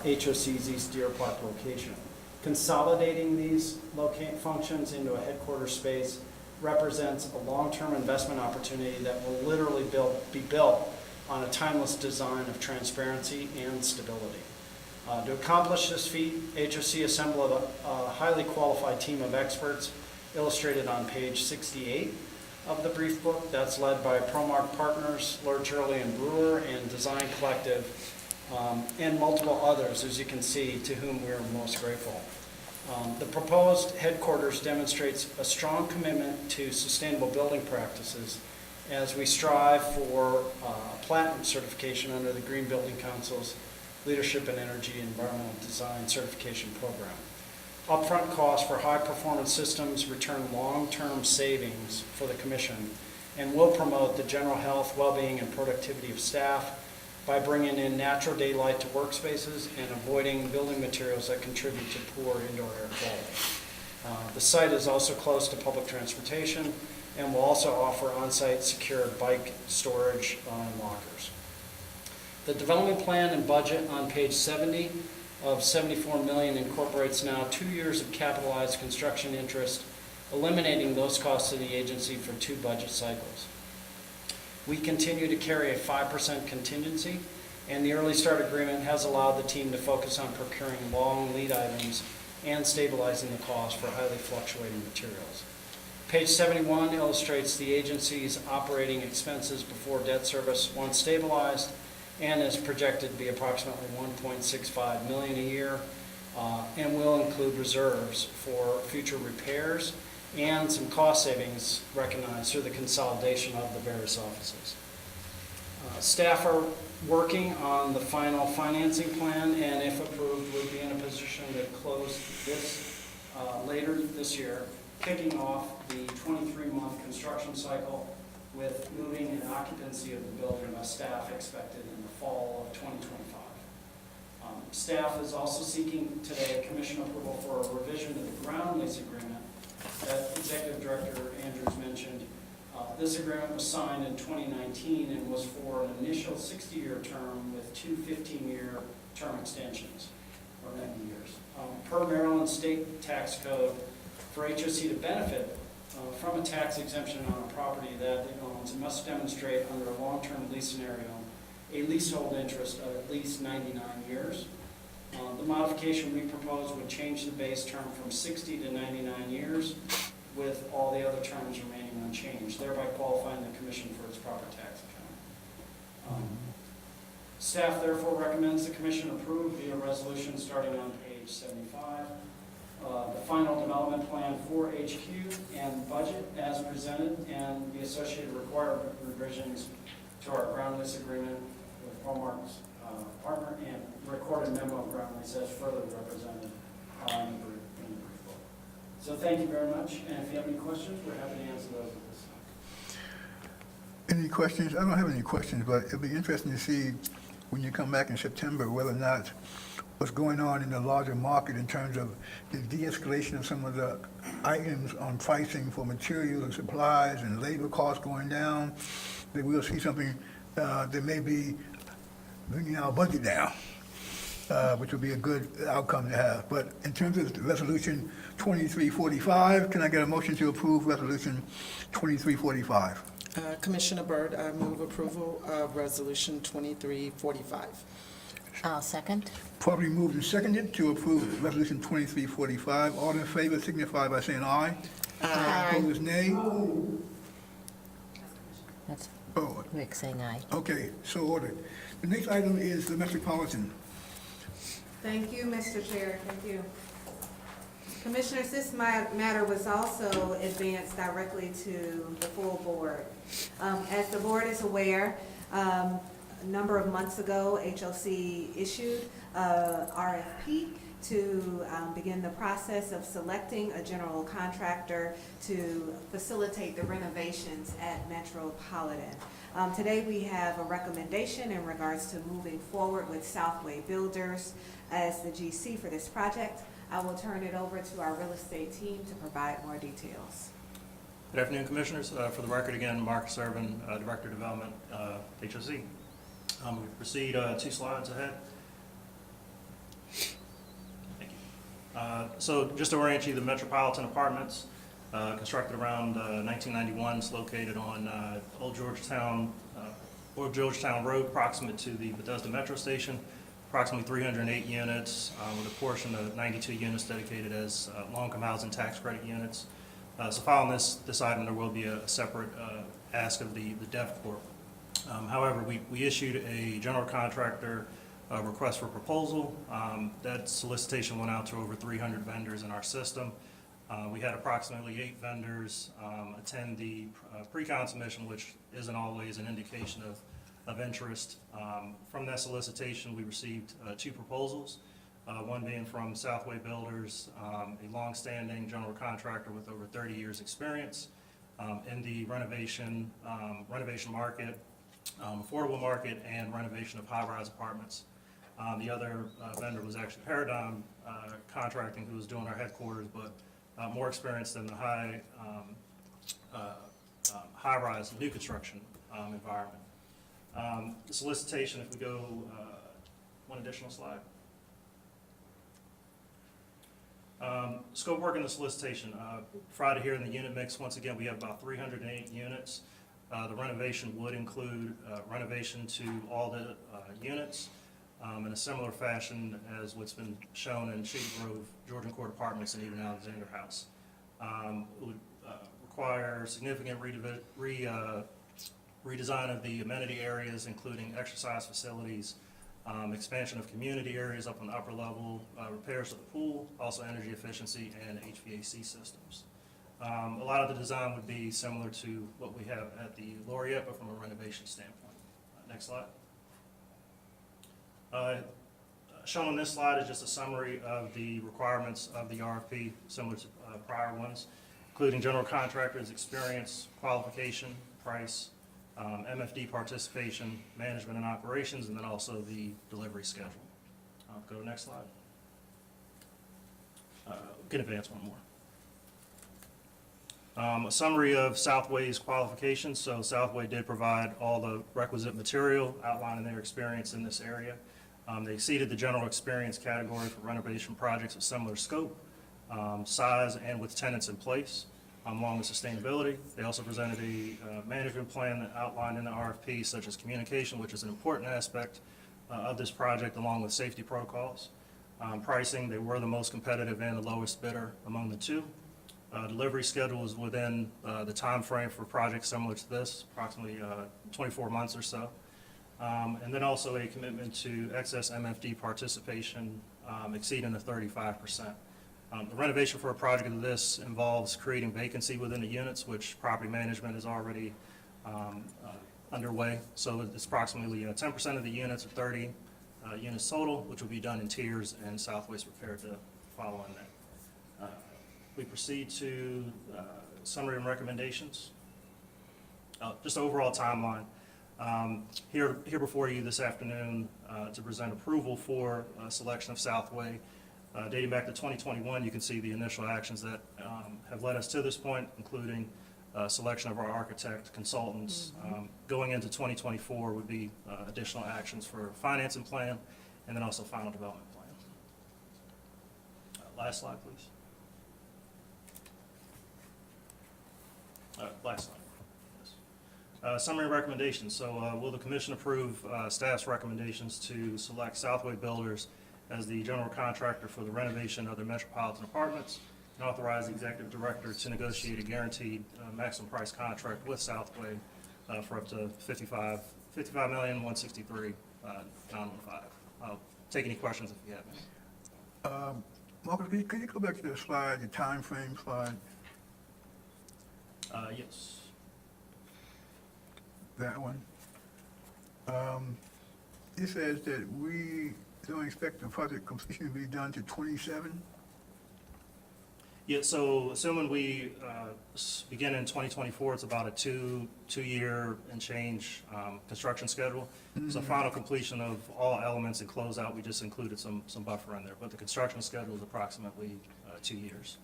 HOC's East Deer Park location. Consolidating these functions into a headquarters space represents a long-term investment opportunity that will literally be built on a timeless design of transparency and stability. To accomplish this feat, HOC assembled a highly qualified team of experts illustrated on page 68 of the brief book. That's led by Promark Partners, Lord Shirley and Brewer, and Design Collective, and multiple others, as you can see, to whom we're most grateful. The proposed headquarters demonstrates a strong commitment to sustainable building practices as we strive for platinum certification under the Green Building Council's Leadership in Energy and Environmental Design Certification Program. Upfront costs for high-performance systems return long-term savings for the Commission and will promote the general health, well-being, and productivity of staff by bringing in natural daylight to workspaces and avoiding building materials that contribute to poor indoor air quality. The site is also close to public transportation and will also offer on-site secured bike storage and lockers. The development plan and budget on page 70 of $74 million incorporates now 2 years of capitalized construction interest, eliminating those costs to the agency for 2 budget cycles. We continue to carry a 5% contingency, and the early start agreement has allowed the team to focus on procuring long lead items and stabilizing the cost for highly fluctuating materials. Page 71 illustrates the agency's operating expenses before debt service once stabilized and is projected to be approximately $1.65 million a year and will include reserves for future repairs and some cost savings recognized through the consolidation of the various offices. Staff are working on the final financing plan, and if approved, we'll be in a position to close this later this year, kicking off the 23-month construction cycle with moving and occupancy of the building by staff expected in the fall of 2025. Staff is also seeking today commission approval for a revision to the ground lease agreement that Executive Director Andrews mentioned. This agreement was signed in 2019 and was for an initial 60-year term with 2 15-year term extensions, or 90 years. Per Maryland State Tax Code, for HOC to benefit from a tax exemption on a property that it owns, it must demonstrate under a long-term lease scenario a leasehold interest of at least 99 years. The modification we propose would change the base term from 60 to 99 years, with all the other terms remaining unchanged, thereby qualifying the Commission for its proper tax account. Staff therefore recommends the Commission approve via resolution starting on page 75. The final development plan for HQ and budget as presented, and the associated required revisions to our ground lease agreement with Hallmark's partner, and recorded memo of ground lease as further represented in the brief book. So thank you very much, and if you have any questions, we're happy to answer those at this time. Any questions? I don't have any questions, but it'll be interesting to see when you come back in September whether or not what's going on in the larger market in terms of the de-escalation of some of the items on pricing for materials and supplies and labor costs going down, that we'll see something that may be bringing our budget down, which would be a good outcome to have. But in terms of Resolution 2345, can I get a motion to approve Resolution 2345? Commissioner Byrd, I move approval of Resolution 2345. I'll second. Probably moved and seconded to approve Resolution 2345. All in favor signify by saying aye. Aye. Opposed, nay. That's Oh, Rick saying aye. okay, so ordered. The next item is the Metropolitan. Thank you, Mr. Chair, thank you. Commissioners, this matter was also advanced directly to the full board. As the board is aware, a number of months ago, HOC issued a RFP to begin the process of selecting a general contractor to facilitate the renovations at Metropolitan. Today, we have a recommendation in regards to moving forward with Southway Builders as the GC for this project. I will turn it over to our real estate team to provide more details. Good afternoon, Commissioners. For the record, again, Marcus Irvin, Director of Development, HOC. We proceed 2 slides ahead. Thank you. So just to orient you, the Metropolitan Apartments, constructed around 1991, is located on Old Georgetown Road, proximate to the Bethesda Metro Station. Approximately 308 units, with a portion of 92 units dedicated as low-income housing tax credit units. So following this item, there will be a separate ask of the Dev Corp. However, we issued a general contractor request for proposal. That solicitation went out to over 300 vendors in our system. We had approximately 8 vendors attend the pre-con submission, which isn't always an indication of interest. From that solicitation, we received 2 proposals, one being from Southway Builders, a long-standing general contractor with over 30 years' experience in the renovation market, affordable market, and renovation of high-rise apartments. The other vendor was actually Paradigm Contracting, who was doing our headquarters, but more experienced in the high-rise new construction environment. The solicitation, if we go one additional slide. Scope work in the solicitation. Friday here in the unit mix, once again, we have about 308 units. The renovation would include renovation to all the units in a similar fashion as what's been shown in Shady Grove, Georgian Court Apartments, and even Alexander House. It would require significant redesign of the amenity areas, including exercise facilities, expansion of community areas up on the upper level, repairs to the pool, also energy efficiency and HVAC systems. A lot of the design would be similar to what we have at the Laureate, but from a renovation standpoint. Next slide. Shown on this slide is just a summary of the requirements of the RFP, similar to prior ones, including general contractors' experience, qualification, price, MFD participation, management and operations, and then also the delivery schedule. Go to the next slide. Can advance one more. A summary of Southway's qualifications. So Southway did provide all the requisite material outlining their experience in this area. They exceeded the general experience category for renovation projects of similar scope, size, and with tenants in place. Along with sustainability. They also presented a management plan that outlined in the RFP, such as communication, which is an important aspect of this project, along with safety protocols. Pricing, they were the most competitive and the lowest bidder among the 2. Delivery schedule is within the time frame for projects similar to this, approximately 24 months or so. And then also a commitment to excess MFD participation exceeding the 35%. The renovation for a project of this involves creating vacancy within the units, which property management is already underway. So it's approximately 10% of the units, or 30 units total, which will be done in tiers, and Southway's prepared to follow on that. we proceed to summary and recommendations. Just overall timeline. Here before you this afternoon to present approval for selection of Southway. Dating back to 2021, you can see the initial actions that have led us to this point, including selection of our architect, consultants. Going into 2024 would be additional actions for financing plan, and then also final development plan. Last slide, please. Last slide. Yes. Summary recommendations. So will the commission approve staff's recommendations to select Southway Builders as the general contractor for the renovation of their metropolitan apartments, and authorize the executive director to negotiate a guaranteed maximum price contract with Southway for up to $55,163,915. I'll take any questions if you have any. Marcus, could you go back to the slide, the time frame slide, Yes. that one? It says that we don't expect the project completion to be done to 27? Yeah, so assuming we begin in 2024, it's about a two-year and change construction schedule. So final completion of all elements and closeout, we just included some buffer in there, but the construction schedule is approximately 2 years.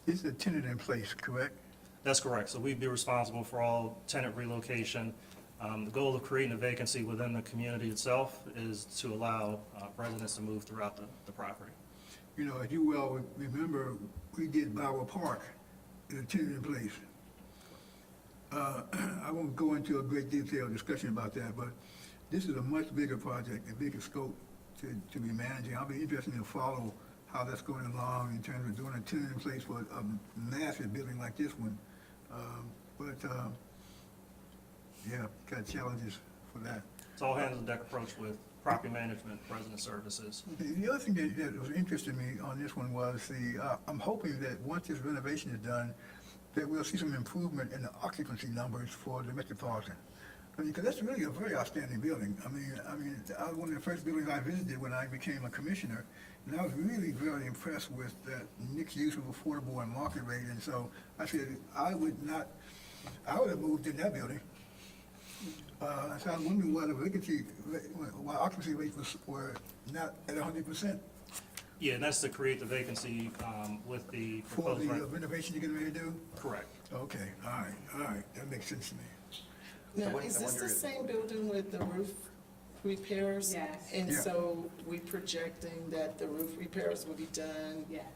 Is the tenant in place, correct? That's correct. So we'd be responsible for all tenant relocation. The goal of creating a vacancy within the community itself is to allow residents to move throughout the property. You know, as you well remember, we did Bauer Park, in a tenant in place. I won't go into a great detail discussion about that, but this is a much bigger project, a bigger scope to be managing. I'll be interested to follow how that's going along in terms of doing a tenant in place for a massive building like this one. Yeah, got challenges for that. It's all hands on deck approach with property management, resident services. The other thing that was interesting me on this one was I'm hoping that once this renovation is done, that we'll see some improvement in the occupancy numbers for the Metropolitan. I mean, because that's really a very outstanding building. I mean, one of the first buildings I visited when I became a commissioner, and I was really very impressed with that mixed use of affordable and market rate. And so I said, I would have moved in that building. So I was wondering why why occupancy rates were not at 100% Yeah, and that's to create the vacancy with the for proposed the rent. renovation you're getting ready to do? Correct. Okay, all right, that makes sense to me. Now, is this the same building with the roof repairs? Yes. And Yeah. so we projecting that the roof repairs will be done, Yes,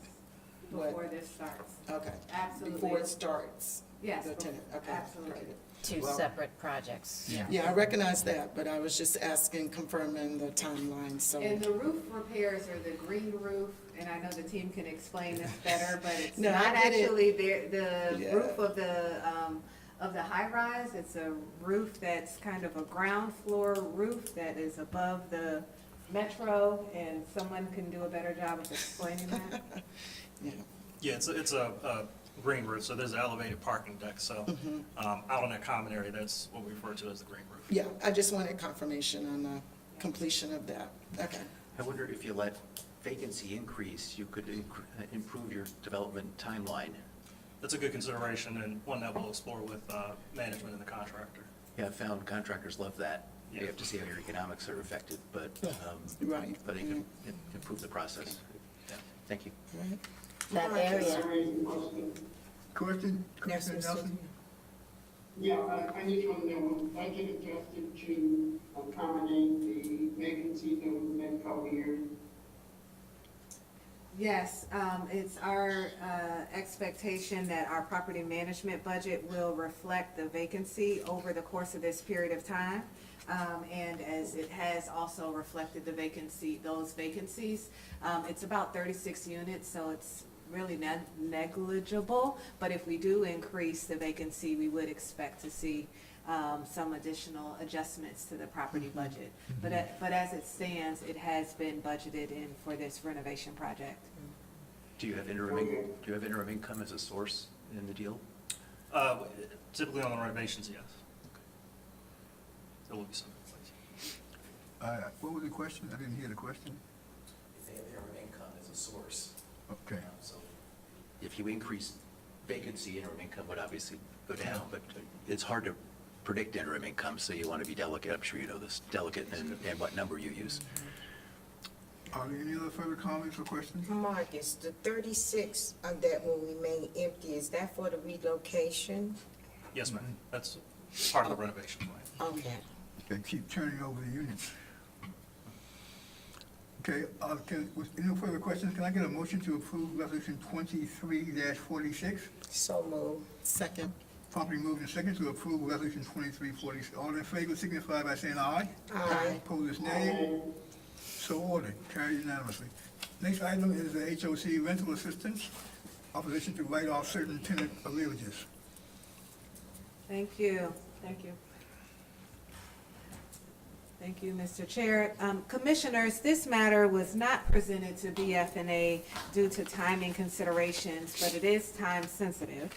What? before this starts. okay, Absolutely. before it starts? Yes, The tenant, okay. absolutely. great. Two Well- separate projects. Yeah, I recognize that, but I was just asking, confirming the timeline, so. And the roof repairs are the green roof, and I know the team can explain this better, but it's No, I not get it. actually the Yeah. roof of the high rise. It's a roof that's kind of a ground floor roof that is above the metro, and someone can do a better job of explaining that. Yeah. Yeah, it's a green roof, so there's an elevated parking deck, so out on that common area, that's what we refer to as the green roof. Yeah, I just wanted confirmation on the completion of that. Okay. I wonder if you let vacancy increase, you could improve your development timeline. That's a good consideration and one that we'll explore with management and the contractor. Yeah, I found contractors love that. You Yeah. have to see how your economics are affected, but, Right. but it could improve the process. Yeah, thank you. Right. That area, Question, Yes, Commissioner Mr. Nelson? Yeah, I just want to know, was budget adjusted to accommodate the vacancy that was meant for here? Yes, it's our expectation that our property management budget will reflect the vacancy over the course of this period of time. And as it has also reflected those vacancies, it's about 36 units, so it's really negligible. But if we do increase the vacancy, we would expect to see some additional adjustments to the property budget. But as it stands, it has been budgeted in for this renovation project. Do you have interim income as a source in the deal? Typically on the renovations, yes. There will be some in place. What was the question? I didn't hear the question. If they have interim income as a source. Okay. So if you increase vacancy, interim income would obviously go down, but it's hard to predict interim income, so you want to be delicate. I'm sure you know this, delicate and what number you use. Are there any other further comments or questions? Marcus, the 36 that will remain empty, is that for the relocation? Yes, ma'am. That's part of the renovation plan. Okay. They keep turning over the units. Okay, with no further questions, can I get a motion to approve resolution 23-46? So moved. Second. Properly moved and second to approve resolution 23-46. All in favor signify by saying aye. Aye. Opposed, nay. So ordered, carried unanimously. Next item is the HOC rental assistance, opposition to write off certain tenant arrearages. Thank you. Thank you. Thank you, Mr. Chair. Commissioners, this matter was not presented to BF&A due to timing considerations, but it is time sensitive.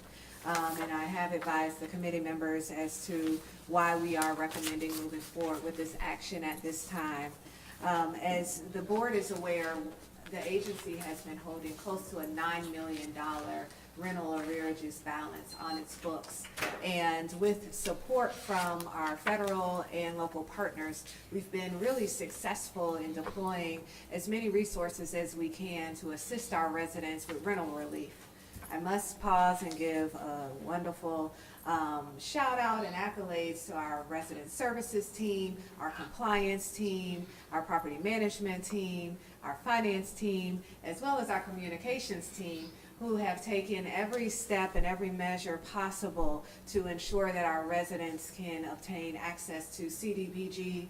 And I have advised the committee members as to why we are recommending moving forward with this action at this time. As the board is aware, the agency has been holding close to a $9 million rental arrearages balance on its books. And with support from our federal and local partners, we've been really successful in deploying as many resources as we can to assist our residents with rental relief. I must pause and give a wonderful shout out and accolades to our resident services team, our compliance team, our property management team, our finance team, as well as our communications team, who have taken every step and every measure possible to ensure that our residents can obtain access to CDBG,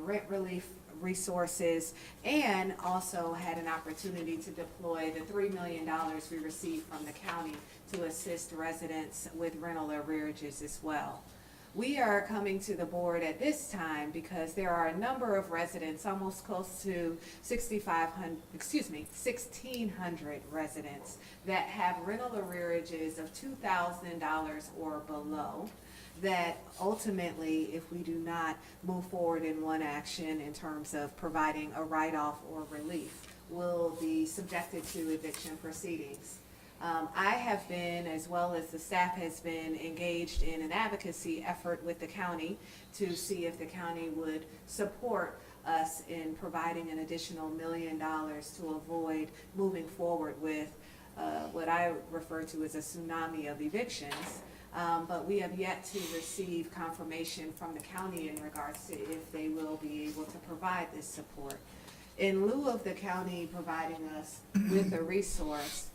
rent relief resources, and also had an opportunity to deploy the $3 million we received from the county to assist residents with rental arrearages as well. We are coming to the board at this time because there are a number of residents, almost close to 1,600 residents that have rental arrearages of $2,000 or below, that ultimately, if we do not move forward in one action in terms of providing a write-off or relief, will be subjected to eviction proceedings. I have been, as well as the staff has been, engaged in an advocacy effort with the county to see if the county would support us in providing an additional $1 million to avoid moving forward with what I refer to as a tsunami of evictions. But we have yet to receive confirmation from the county in regards to if they will be able to provide this support. In lieu of the county providing us with a resource,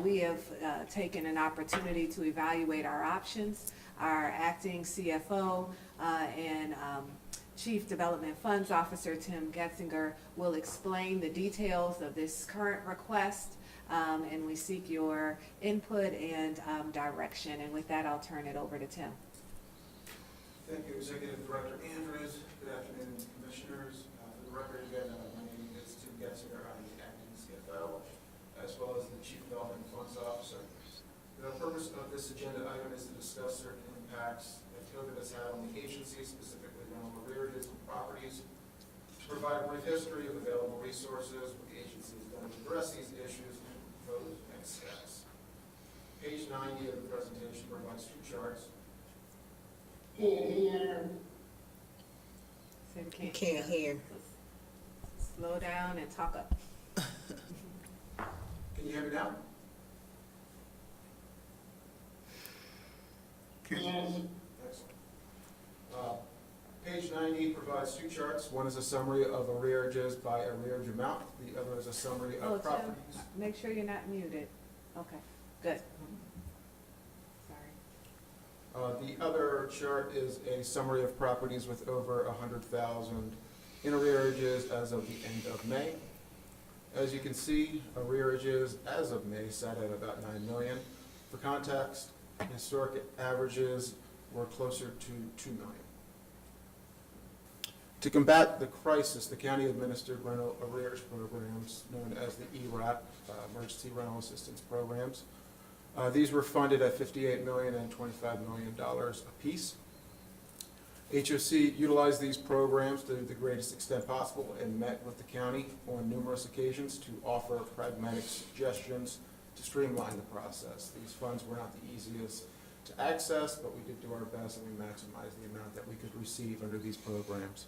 we have taken an opportunity to evaluate our options. Our acting CFO and Chief Development Funds Officer, Tim Getzinger, will explain the details of this current request, and we seek your input and direction. And with that, I'll turn it over to Tim. Thank you, Executive Director Andrews. Good afternoon, Commissioners. For the record, again, my name is Tim Getzinger. I'm the acting CFO, as well as the Chief Development Funds Officer. The purpose of this agenda item is to discuss certain impacts that COVID has had on the agency, specifically rental arrearages and properties, to provide a brief history of available resources, what the agency has done to address these issues, and propose next steps. Page 90 of the presentation provides two charts. So we You can't hear. slow down and talk up. Can you hear me now? Excellent. Page 90 provides two charts. One is a summary of arrearages by arrearage amount. The other is a summary Oh, of Tim, properties. make sure you're not muted. Okay, good. Sorry. The other chart is a summary of properties with over 100,000 in arrearages as of the end of May. As you can see, arrearages as of May sat at about 9 million. For context, historic averages were closer to 2 million. To combat the crisis, the county administered rental arrears programs known as the ERAP, Emergency Rental Assistance Programs. These were funded at $58 million and $25 million apiece. HOC utilized these programs to the greatest extent possible and met with the county on numerous occasions to offer pragmatic suggestions to streamline the process. These funds were not the easiest to access, but we did do our best and we maximized the amount that we could receive under these programs.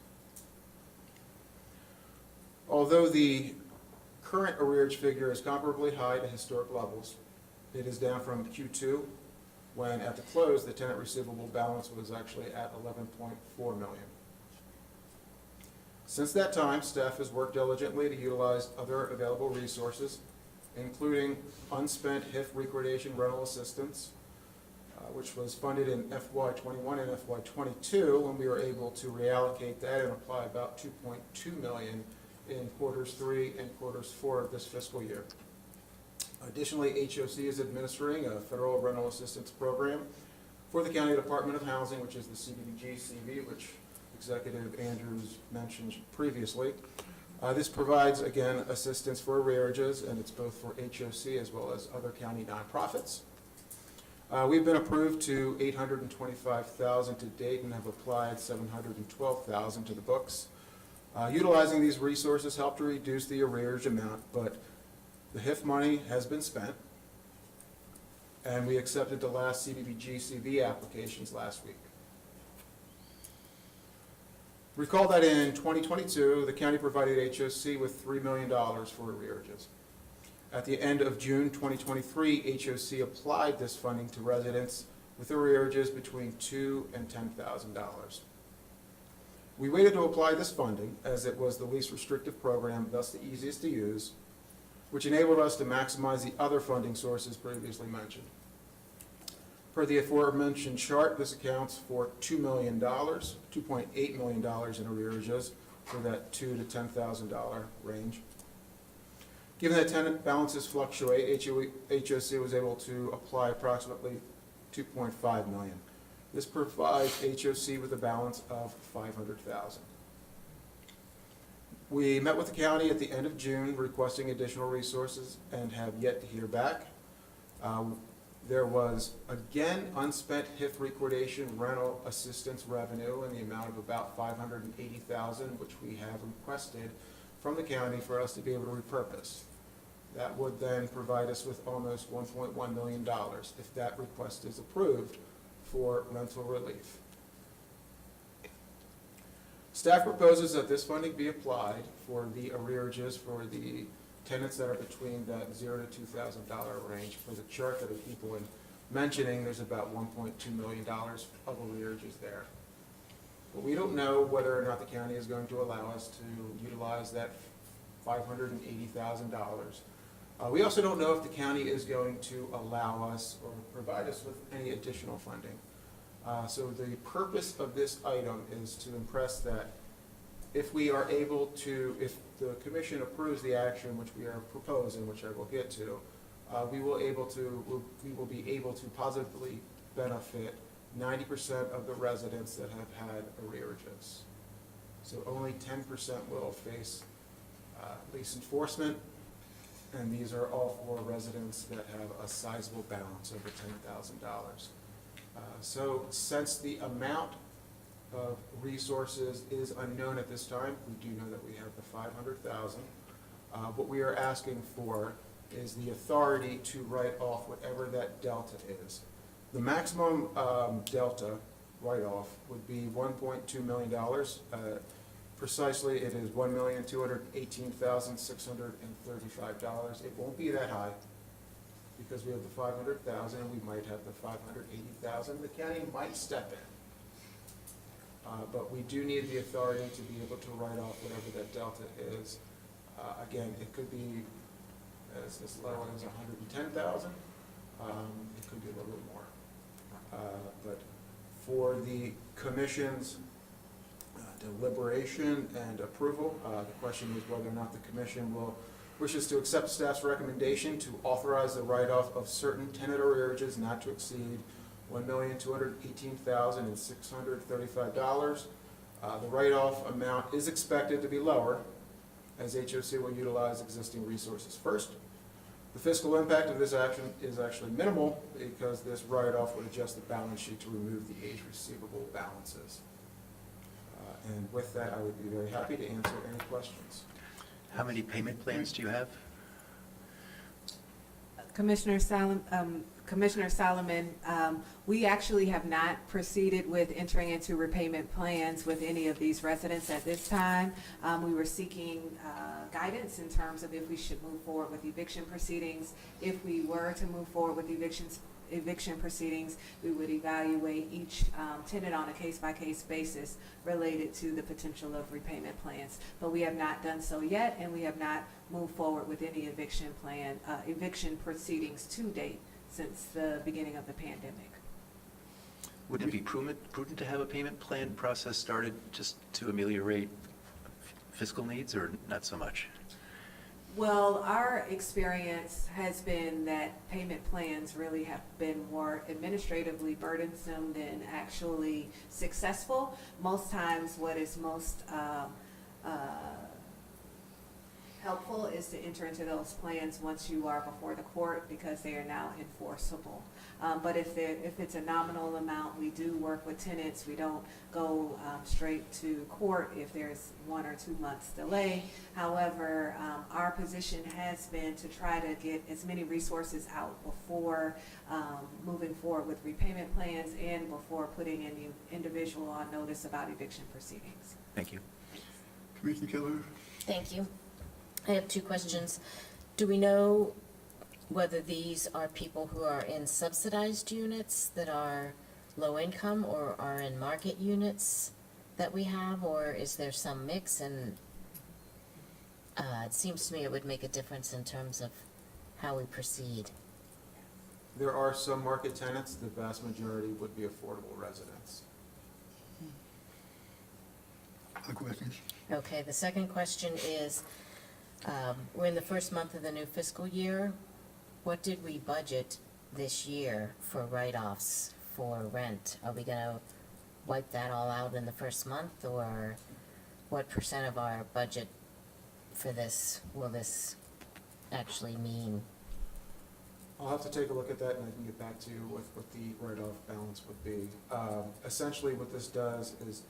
Although the current arrearage figure is comparably high to historic levels, it is down from Q2, when at the close, the tenant receivable balance was actually at $11.4 million. Since that time, staff has worked diligently to utilize other available resources, including unspent HIF recordation rental assistance, which was funded in FY21 and FY22, when we were able to reallocate that and apply about $2.2 million in quarters 3 and quarters 4 of this fiscal year. Additionally, HOC is administering a federal rental assistance program for the County Department of Housing, which is the CDBG-CV, which Executive Andrews mentioned previously. This provides, again, assistance for arrearages, and it's both for HOC as well as other county nonprofits. We've been approved to $825,000 to date and have applied $712,000 to the books. Utilizing these resources helped to reduce the arrearage amount, but the HIF money has been spent, and we accepted the last CDBG-CV applications last week. Recall that in 2022, the county provided HOC with $3 million for arrearages. At the end of June 2023, HOC applied this funding to residents with arrearages between $2,000 and $10,000. We waited to apply this funding as it was the least restrictive program, thus the easiest to use, which enabled us to maximize the other funding sources previously mentioned. Per the aforementioned chart, this accounts for $2 million, $2.8 million in arrearages for that $2,000 to $10,000 range. Given that tenant balances fluctuate, HOC was able to apply approximately $2.5 million. This provides HOC with a balance of $500,000. We met with the county at the end of June requesting additional resources and have yet to hear back. There was, again, unspent HIF recordation rental assistance revenue in the amount of about $580,000, which we have requested from the county for us to be able to repurpose. That would then provide us with almost $1.1 million if that request is approved for rental relief. Staff proposes that this funding be applied for the arrearages for the tenants that are between that $0 to $2,000 range. For the chart that I keep on mentioning, there's about $1.2 million of arrearages there. But we don't know whether or not the county is going to allow us to utilize that $580,000. We also don't know if the county is going to allow us or provide us with any additional funding. So the purpose of this item is to impress that if we are able to, if the commission approves the action which we are proposing, which I will get to, we will be able to positively benefit 90% of the residents that have had arrearages. So only 10% will face lease enforcement, and these are all for residents that have a sizable balance over $10,000. So since the amount of resources is unknown at this time, we do know that we have the $500,000. What we are asking for is the authority to write off whatever that delta is. The maximum delta write-off would be $1.2 million. Precisely, it is $1,218,635. It won't be that high because we have the $500,000 and we might have the $580,000. The county might step in. But we do need the authority to be able to write off whatever that delta is. Again, it could be as low as $110,000. It could be a little bit more. But for the commission's deliberation and approval, the question is whether or not the commission wishes to accept staff's recommendation to authorize the write-off of certain tenant arrearages not to exceed $1,218,635. The write-off amount is expected to be lower as HOC will utilize existing resources first. The fiscal impact of this action is actually minimal because this write-off would adjust the balance sheet to remove the age receivable balances. And with that, I would be very happy to answer any questions. How many payment plans do you have? Commissioner Solomon, we actually have not proceeded with entering into repayment plans with any of these residents at this time. We were seeking guidance in terms of if we should move forward with eviction proceedings. If we were to move forward with eviction proceedings, we would evaluate each tenant on a case-by-case basis related to the potential of repayment plans. But we have not done so yet, and we have not moved forward with any eviction proceedings to date since the beginning of the pandemic. Would it be prudent to have a payment plan process started just to ameliorate fiscal needs, or not so much? Well, our experience has been that payment plans really have been more administratively burdensome than actually successful. Most times what is most helpful is to enter into those plans once you are before the court, because they are now enforceable. But if it's a nominal amount, we do work with tenants. We don't go straight to court if there's 1 or 2 months delay. However, our position has been to try to get as many resources out before moving forward with repayment plans and before putting any individual on notice about eviction proceedings. Thank you. Commissioner Keller? Thank you. I have 2 questions. Do we know whether these are people who are in subsidized units that are low income, or are in market units that we have, or is there some mix? And it seems to me it would make a difference in terms of how we proceed. There are some market tenants, the vast majority would be affordable residents. Other questions? Okay, the second question is, we're in the first month of the new fiscal year. What did we budget this year for write-offs for rent? Are we gonna wipe that all out in the first month, or what % of our budget for this will this actually mean? I'll have to take a look at that, and I can get back to you with what the write-off balance would be. Essentially, what this does is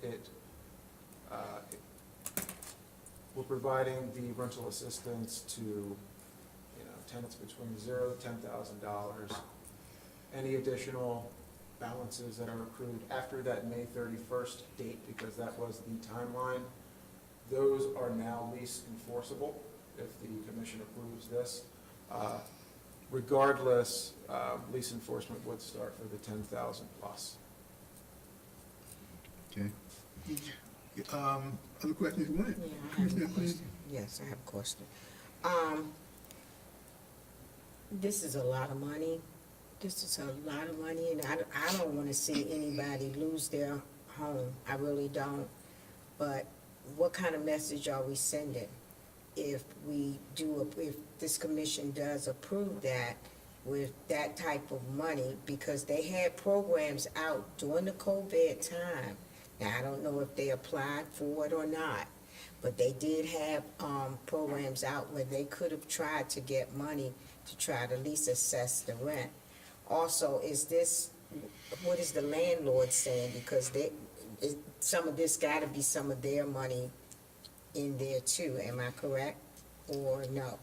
we're providing the rental assistance to tenants between $0 to $10,000. Any additional balances that are accrued after that May 31st date, because that was the timeline, those are now lease enforceable if the commission approves this. Regardless, lease enforcement would start for the 10,000 plus. Okay. Other questions? Go ahead. Yeah, I have Commissioner a Quinn? question. Yes, I have a question. This is a lot of money. This is a lot of money, and I don't want to see anybody lose their home. I really don't. But what kind of message are we sending if this commission does approve that with that type of money? Because they had programs out during the COVID time. Now, I don't know if they applied for it or not, but they did have programs out where they could have tried to get money to try to at least assess the rent. Also, what is the landlord saying? Because some of this gotta be some of their money in there too, am I correct, or no?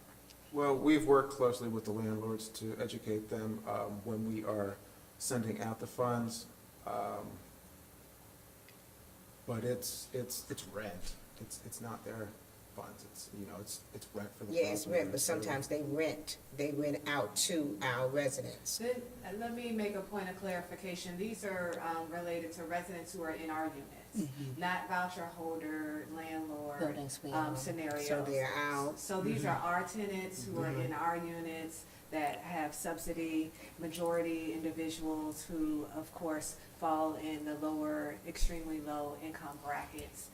Well, we've worked closely with the landlords to educate them when we are sending out the funds. But it's rent. It's not their funds. It's rent for the. Yeah, it's rent, but sometimes they rent out to our residents. Then, let me make a point of clarification. These are related to residents who are in our units, not voucher holder, landlord Buildings we own. scenarios. So they're out. So these are our tenants who are in our units that have subsidy, majority individuals who, of course, fall in the lower, extremely low income brackets.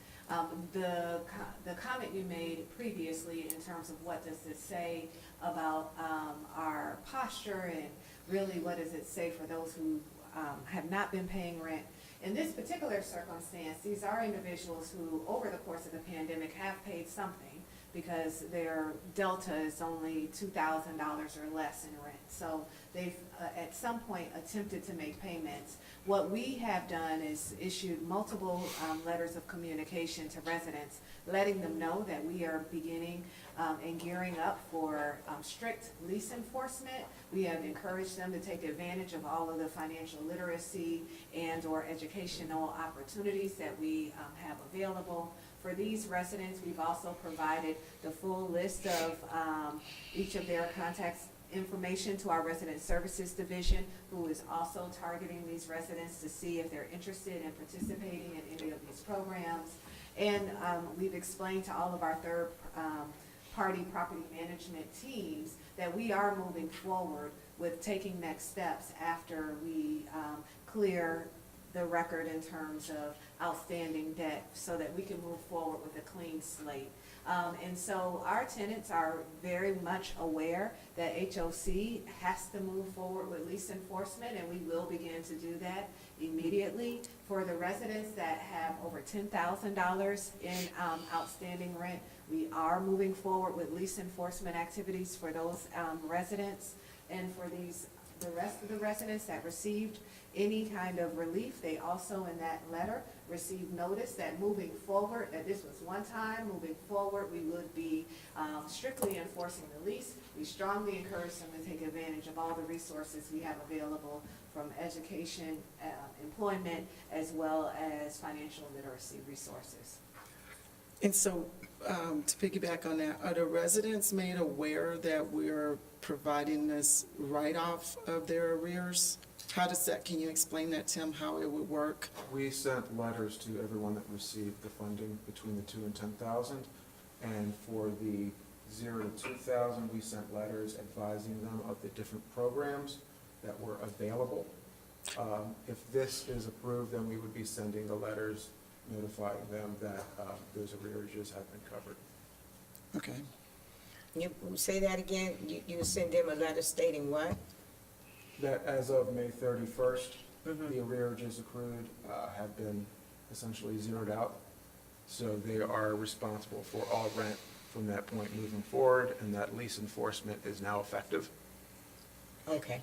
The comment you made previously in terms of what does this say about our posture, and really what does it say for those who have not been paying rent. In this particular circumstance, these are individuals who, over the course of the pandemic, have paid something. because their delta is only $2,000 or less in rent. So they've, at some point, attempted to make payments. What we have done is issued multiple letters of communication to residents, letting them know that we are beginning and gearing up for strict lease enforcement. We have encouraged them to take advantage of all of the financial literacy and/or educational opportunities that we have available. For these residents, we've also provided the full list of each of their contacts information to our Resident Services Division, who is also targeting these residents to see if they're interested in participating in any of these programs. And we've explained to all of our third-party property management teams that we are moving forward with taking next steps after we clear the record in terms of outstanding debt so that we can move forward with a clean slate. And so our tenants are very much aware that HOC has to move forward with lease enforcement, and we will begin to do that immediately. For the residents that have over $10,000 in outstanding rent, we are moving forward with lease enforcement activities for those residents. And for the rest of the residents that received any kind of relief, they also in that letter received notice that moving forward, that this was one time, moving forward, we would be strictly enforcing the lease. We strongly encourage them to take advantage of all the resources we have available from education, employment, as well as financial literacy resources. And so, to piggyback on that, are the residents made aware that we're providing this write-off of their arrears? How does that, can you explain that, Tim, how it would work? We sent letters to everyone that received the funding between the 2 and 10,000. And for the 0 to 2,000, we sent letters advising them of the different programs that were available. If this is approved, then we would be sending the letters notifying them that those arrearages have been covered. Okay. You say that again, you send them a letter stating what? That as of May 31st, the arrearages accrued have been essentially zeroed out. So they are responsible for all rent from that point moving forward, and that lease enforcement is now effective. Okay,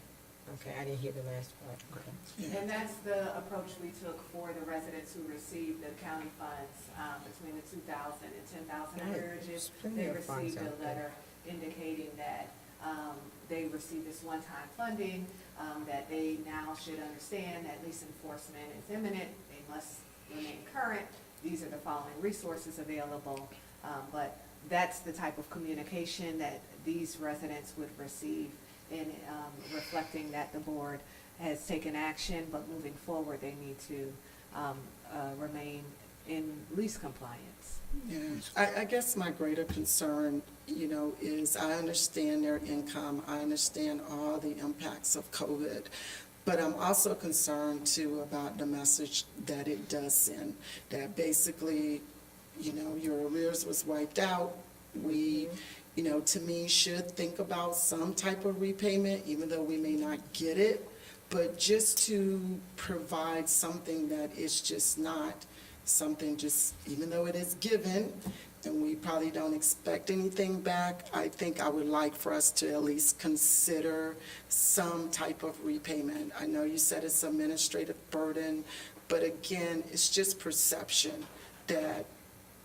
I didn't hear the last part. Okay. Yeah. And that's the approach we took for the residents who received the county funds between the 2,000 and 10,000 arrearages. Plenty They of funds received a out there. letter indicating that they received this one-time funding, that they now should understand that lease enforcement is imminent, they must remain current, these are the following resources available. But that's the type of communication that these residents would receive in reflecting that the board has taken action, but moving forward, they need to remain in lease compliance. Yeah, I guess my greater concern, is I understand their income, I understand all the impacts of COVID, but I'm also concerned too about the message that it does send, that basically, your arrears was wiped out. We, to me, should think about some type of repayment, even though we may not get it, but just to provide something that is just not something, just even though it is given and we probably don't expect anything back, I think I would like for us to at least consider some type of repayment. I know you said it's administrative burden, but again, it's just perception that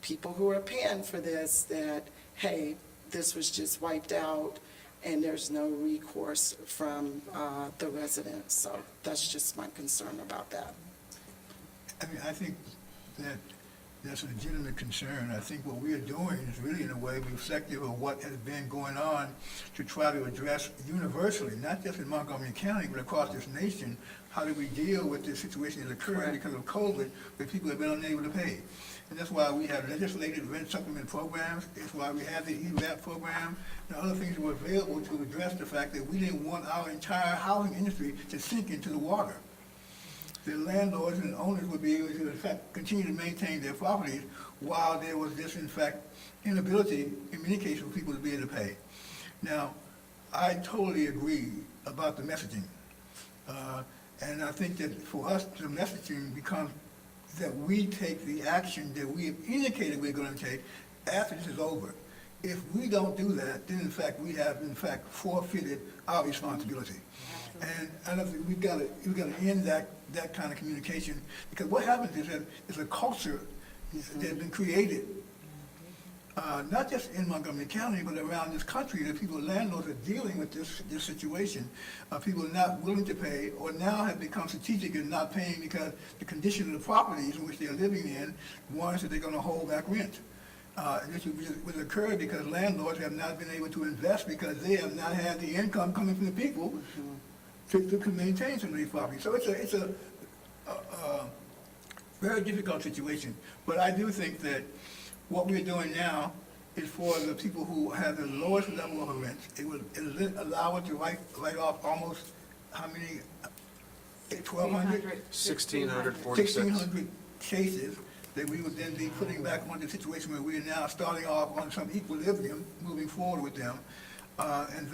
people who are paying for this, that, hey, this was just wiped out and there's no recourse from the residents. So that's just my concern about that. I mean, I think that that's a legitimate concern. I think what we are doing is really, in a way, reflective of what has been going on to try to address universally, not just in Montgomery County, but across this nation, how do we deal with this situation that's occurring because of COVID, where people have been unable to pay. And that's why we have legislated rent supplement programs. That's why we have the ERAP program and other things that were available to address the fact that we didn't want our entire housing industry to sink into the water. The landlords and owners would be able to, in fact, continue to maintain their properties while there was this, in fact, inability, in many cases, for people to be able to pay. Now, I totally agree about the messaging. And I think that for us, the messaging becomes that we take the action that we have indicated we're going to take after this is over. If we don't do that, then in fact, we have in fact forfeited our responsibility. And I don't think we've got to end that kind of communication, because what happens is that it's a culture that's been created, not just in Montgomery County, but around this country, that people, landlords are dealing with this situation. People are not willing to pay, or now have become strategic in not paying because the condition of the properties in which they're living in warrants that they're going to hold back rent. This would occur because landlords have not been able to invest because they have not had the income coming from the people to maintain some of these properties. So it's a very difficult situation. But I do think that what we're doing now is for the people who have the lowest level of rent. It'll allow us to write off almost, how many, 1,200? 1,646. 1,600 cases that we would then be putting back on the situation where we are now starting off on some equilibrium, moving forward with them. And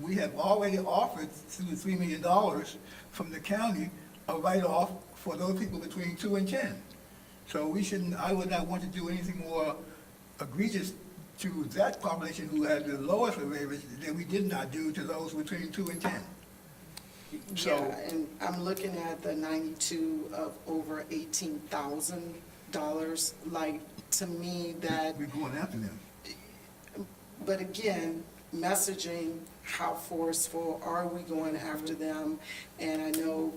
we have already offered through the $3 million from the county a write-off for those people between 2 and 10. So I would not want to do anything more egregious to that population who had the lowest arrears than we did not do to those between 2 and 10. So, Yeah, and I'm looking at the 92 of over $18,000, like, to me, that, we're going after them. but again, messaging, how forceful are we going after them? And I know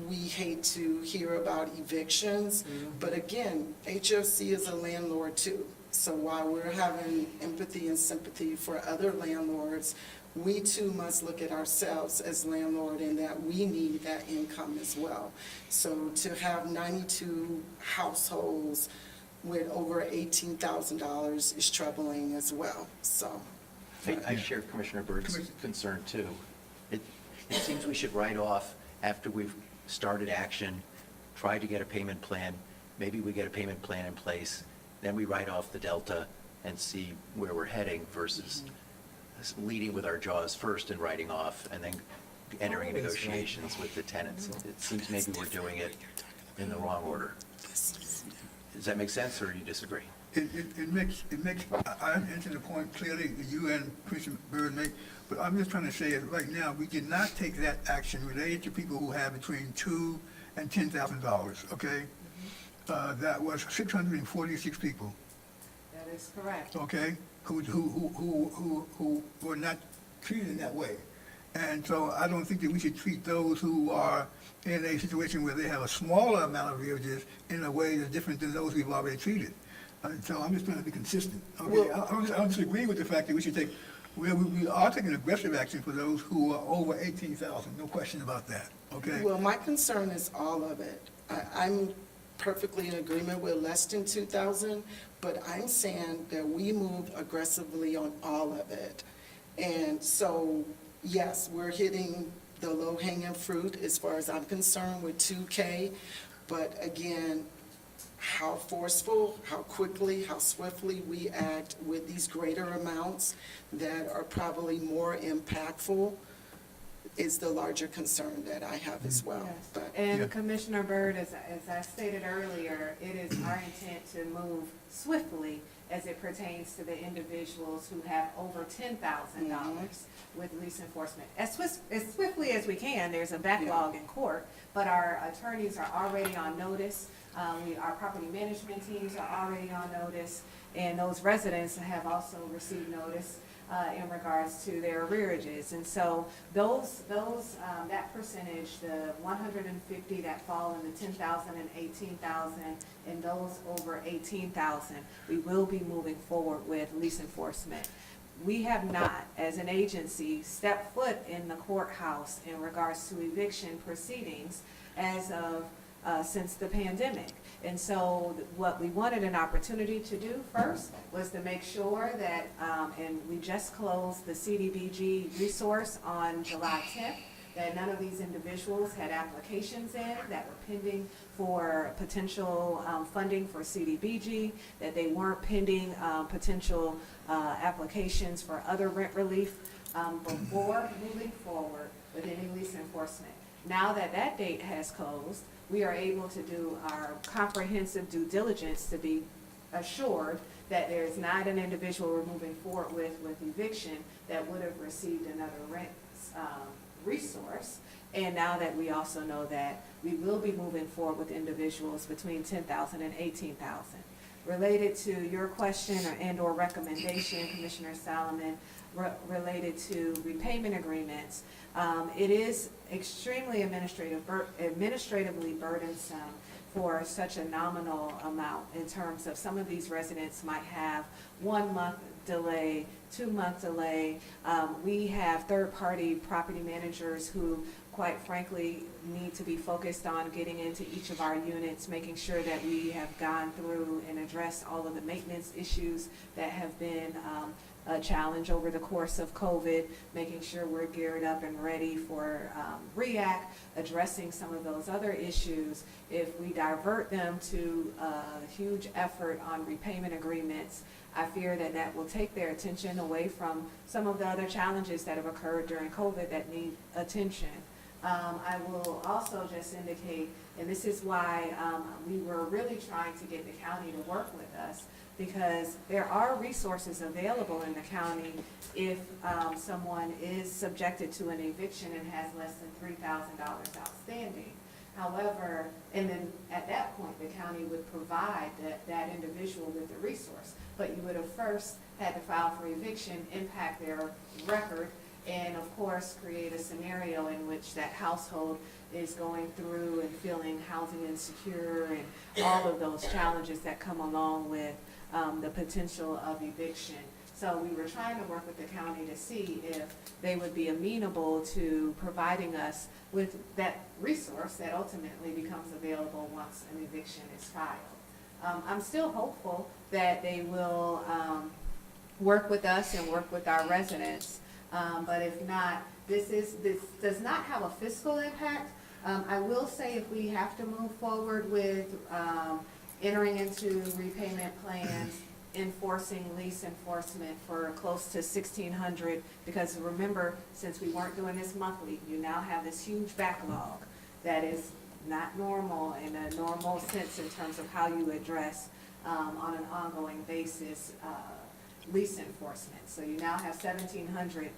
we hate to hear about evictions, but again, HOC is a landlord too. So while we're having empathy and sympathy for other landlords, we too must look at ourselves as landlord and that we need that income as well. So to have 92 households with over $18,000 is troubling as well, so. I share Commissioner Bird's concern too. It seems we should write off after we've started action, tried to get a payment plan, maybe we get a payment plan in place, then we write off the delta and see where we're heading versus leading with our jaws first and writing off and then entering negotiations with the tenants. It seems maybe we're doing it in the wrong order. Does that make sense, or do you disagree? It makes, I understand the point clearly that you and Commissioner Bird make, but I'm just trying to say that right now, we did not take that action related to people who have between $2,000 and $10,000, okay? That was 646 people, That is correct. okay, who were not treated in that way. And so I don't think that we should treat those who are in a situation where they have a smaller amount of arrearages in a way that's different than those we've already treated. So I'm just trying to be consistent. Okay, I just agree with the fact that we should we are taking aggressive action for those who are over 18,000, no question about that, okay? Well, my concern is all of it. I'm perfectly in agreement with less than 2,000, but I'm saying that we move aggressively on all of it. And so, yes, we're hitting the low-hanging fruit as far as I'm concerned with 2K, but again, how forceful, how quickly, how swiftly we act with these greater amounts that are probably more impactful is the larger concern that I have as well. Yes. But And Commissioner Byrd, as I stated earlier, it is our intent to move swiftly as it pertains to the individuals who have over $10,000 with lease enforcement. As swiftly as we can. There's a backlog in court, but our attorneys are already on notice. Our property management teams are already on notice, and those residents have also received notice in regards to their arrearages. And so that percentage, the 150 that fall in the 10,000 and 18,000, and those over 18,000, we will be moving forward with lease enforcement. We have not, as an agency, stepped foot in the courthouse in regards to eviction proceedings as of since the pandemic. And so what we wanted an opportunity to do first was to make sure that, and we just closed the CDBG resource on July 10th, that none of these individuals had applications in that were pending for potential funding for CDBG, that they weren't pending potential applications for other rent relief before moving forward with any lease enforcement. Now that that date has closed, we are able to do our comprehensive due diligence to be assured that there's not an individual we're moving forward with eviction that would have received another rent resource. And now that we also know that we will be moving forward with individuals between 10,000 and 18,000. Related to your question or recommendation, Commissioner Solomon, related to repayment agreements, it is extremely administratively burdensome for such a nominal amount in terms of some of these residents might have 1 month delay, 2 month delay. We have third-party property managers who, quite frankly, need to be focused on getting into each of our units, making sure that we have gone through and addressed all of the maintenance issues that have been a challenge over the course of COVID, making sure we're geared up and ready for REACT, addressing some of those other issues. If we divert them to a huge effort on repayment agreements, I fear that that will take their attention away from some of the other challenges that have occurred during COVID that need attention. I will also just indicate, and this is why we were really trying to get the county to work with us, because there are resources available in the county if someone is subjected to an eviction and has less than $3,000 outstanding. However, and then at that point, the county would provide that individual with the resource. But you would have first had to file for eviction, impact their record, and of course, create a scenario in which that household is going through and feeling housing insecure and all of those challenges that come along with the potential of eviction. So we were trying to work with the county to see if they would be amenable to providing us with that resource that ultimately becomes available once an eviction is filed. I'm still hopeful that they will work with us and work with our residents, but if not, this does not have a fiscal impact. I will say if we have to move forward with entering into repayment plans, enforcing lease enforcement for close to 1,600, because remember, since we weren't doing this monthly, you now have this huge backlog that is not normal in a normal sense in terms of how you address on an ongoing basis lease enforcement. So you now have 1,700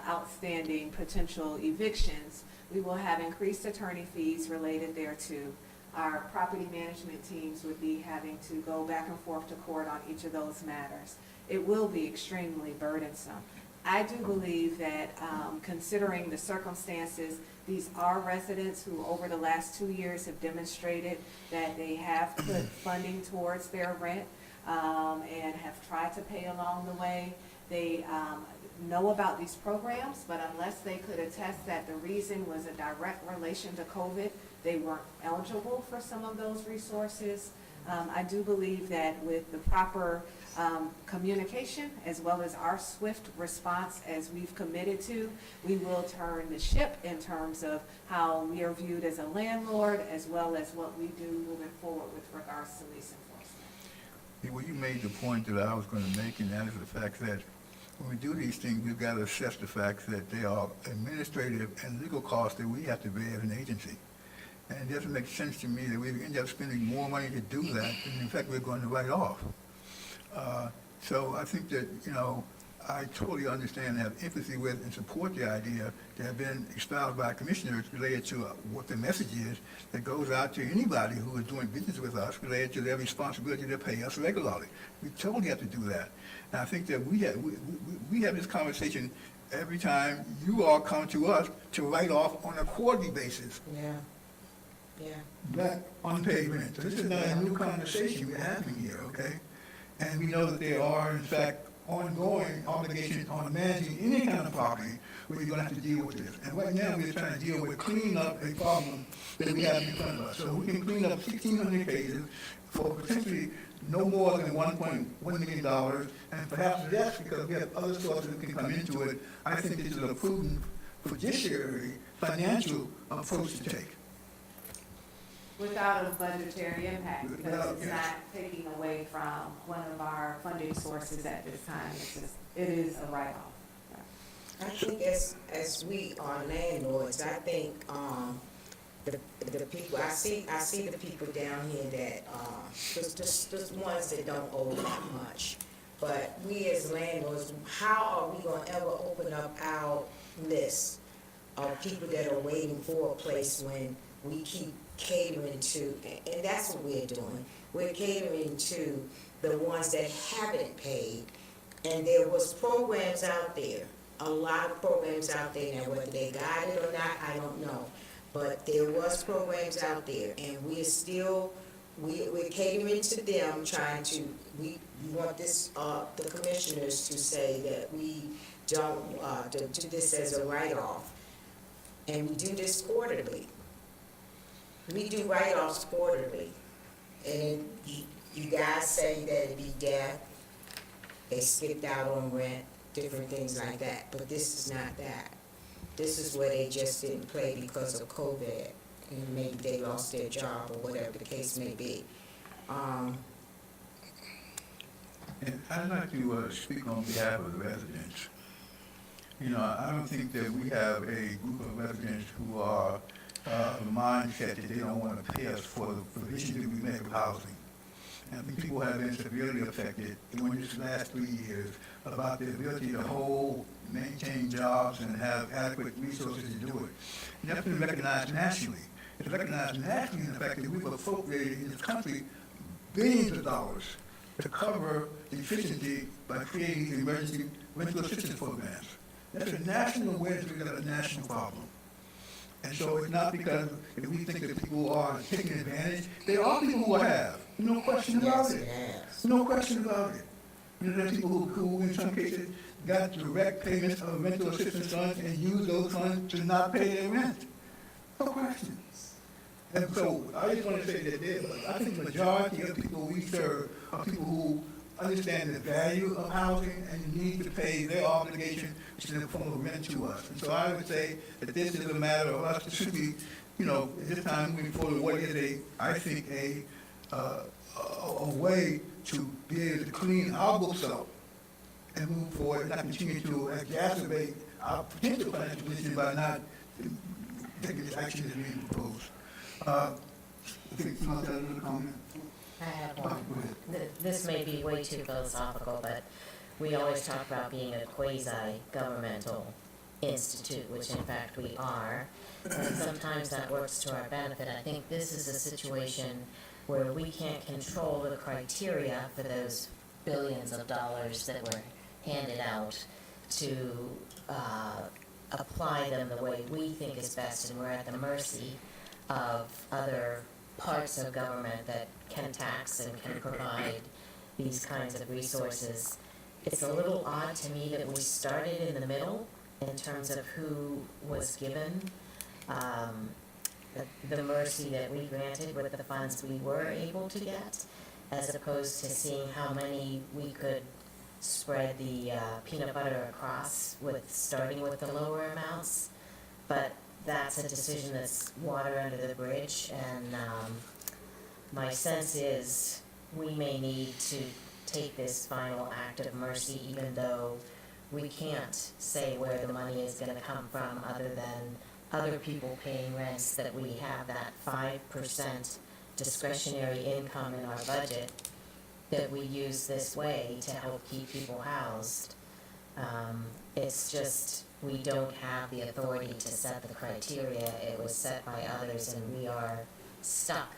outstanding potential evictions. We will have increased attorney fees related thereto. Our property management teams would be having to go back and forth to court on each of those matters. It will be extremely burdensome. I do believe that considering the circumstances, these are residents who over the last 2 years have demonstrated that they have put funding towards their rent and have tried to pay along the way. They know about these programs, but unless they could attest that the reason was a direct relation to COVID, they weren't eligible for some of those resources. I do believe that with the proper communication as well as our swift response as we've committed to, we will turn the ship in terms of how we are viewed as a landlord as well as what we do moving forward with regards to lease enforcement. Well, you made the point that I was going to make, and that is the fact that when we do these things, we've got to assess the fact that they are administrative and legal costs that we have to bear as an agency. And it doesn't make sense to me that we end up spending more money to do that than in fact we're going to write off. So I think that, you know, I totally understand and have empathy with and support the idea that have been espoused by commissioners related to what the message is that goes out to anybody who is doing business with us related to their responsibility to pay us regularly. We totally have to do that. And I think that we have this conversation every time you all come to us to write off on a quarterly basis. Yeah, yeah. Back on payment. So this is not a new conversation we're having here, okay? And we know that there are, in fact, ongoing obligations on managing any kind of property where you're going to have to deal with this. And right now, we're trying to deal with cleaning up a problem that we have in front of us. So we can clean up 1,600 cases for potentially no more than $1.1 million, and perhaps less because we have other sources that can come into it. I think this is a prudent fiduciary financial approach to take. Without a budgetary impact, because it's not taking away from one of our funding sources at this time. It's just, it is a write-off. I think as we are landlords, I think the people, I see the people down here that, just ones that don't owe that much. But we as landlords, how are we gonna ever open up our list of people that are waiting for a place when we keep catering to, and that's what we're doing. We're catering to the ones that haven't paid. And there was programs out there, a lot of programs out there. Now, whether they got it or not, I don't know. But there was programs out there, and we're still, we're catering to them, trying to, we want this, the commissioners to say that we don't, to do this as a write-off. And we do this quarterly. We do write-offs quarterly. And you guys say that it'd be death, they skipped out on rent, different things like that, but this is not that. This is where they just didn't play because of COVID, and maybe they lost their job or whatever the case may be. And I'd like to speak on behalf of the residents. You know, I don't think that we have a group of residents who are of the mindset that they don't want to pay us for the provisions that we make of housing. And I think people have been severely affected during this last 3 years about the ability to hold, maintain jobs, and have adequate resources to do it. And that's been recognized nationally. It's recognized nationally in the fact that we've appropriated in this country billions of dollars to cover the efficiency by creating these emergency rental assistance programs. That's a national awareness, we've got a national problem. And so it's not because if we think that people are taking advantage, there are people who have, no question about it. No question about it. You know, there are people who in some cases got direct payments of rental assistance funds and use those funds to not pay their rent. No question. And so I just want to say that I think the majority of people we serve are people who understand the value of housing and the need to pay their obligation, which is in the form of rent to us. And so I would say that this is a matter of us, it should be, you know, at this time moving forward, what is I think a way to be able to clean our books up and move forward and not continue to exacerbate our potential financial position by not taking the action that we propose. I think someone got another comment. I have one. This may be way too philosophical, but we always talk about being a quasi-governmental institute, which in fact we are, and sometimes that works to our benefit. I think this is a situation where we can't control the criteria for those billions of dollars that were handed out to apply them the way we think is best, and we're at the mercy of other parts of government that can tax and can provide these kinds of resources. It's a little odd to me that we started in the middle in terms of who was given the mercy that we granted with the funds we were able to get, as opposed to seeing how many we could spread the peanut butter across with starting with the lower amounts. But that's a decision that's water under the bridge, and my sense is we may need to take this final act of mercy, even though we can't say where the money is going to come from other than other people paying rents, that we have that 5% discretionary income in our budget that we use this way to help keep people housed. It's just, we don't have the authority to set the criteria. It was set by others, and we are stuck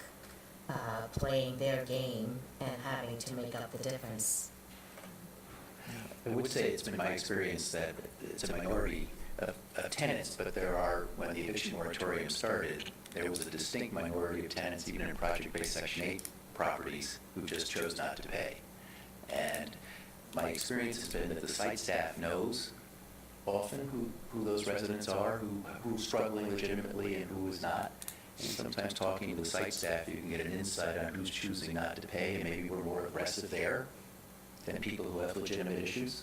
playing their game and having to make up the difference. I would say it's been my experience that it's a minority of tenants, but there are, when the eviction moratorium started, there was a distinct minority of tenants, even in project-based Section 8 properties, who just chose not to pay. And my experience has been that the site staff knows often who those residents are, who's struggling legitimately and who is not. And sometimes talking to the site staff, you can get an insight on who's choosing not to pay, and maybe we're more aggressive there than people who have legitimate issues.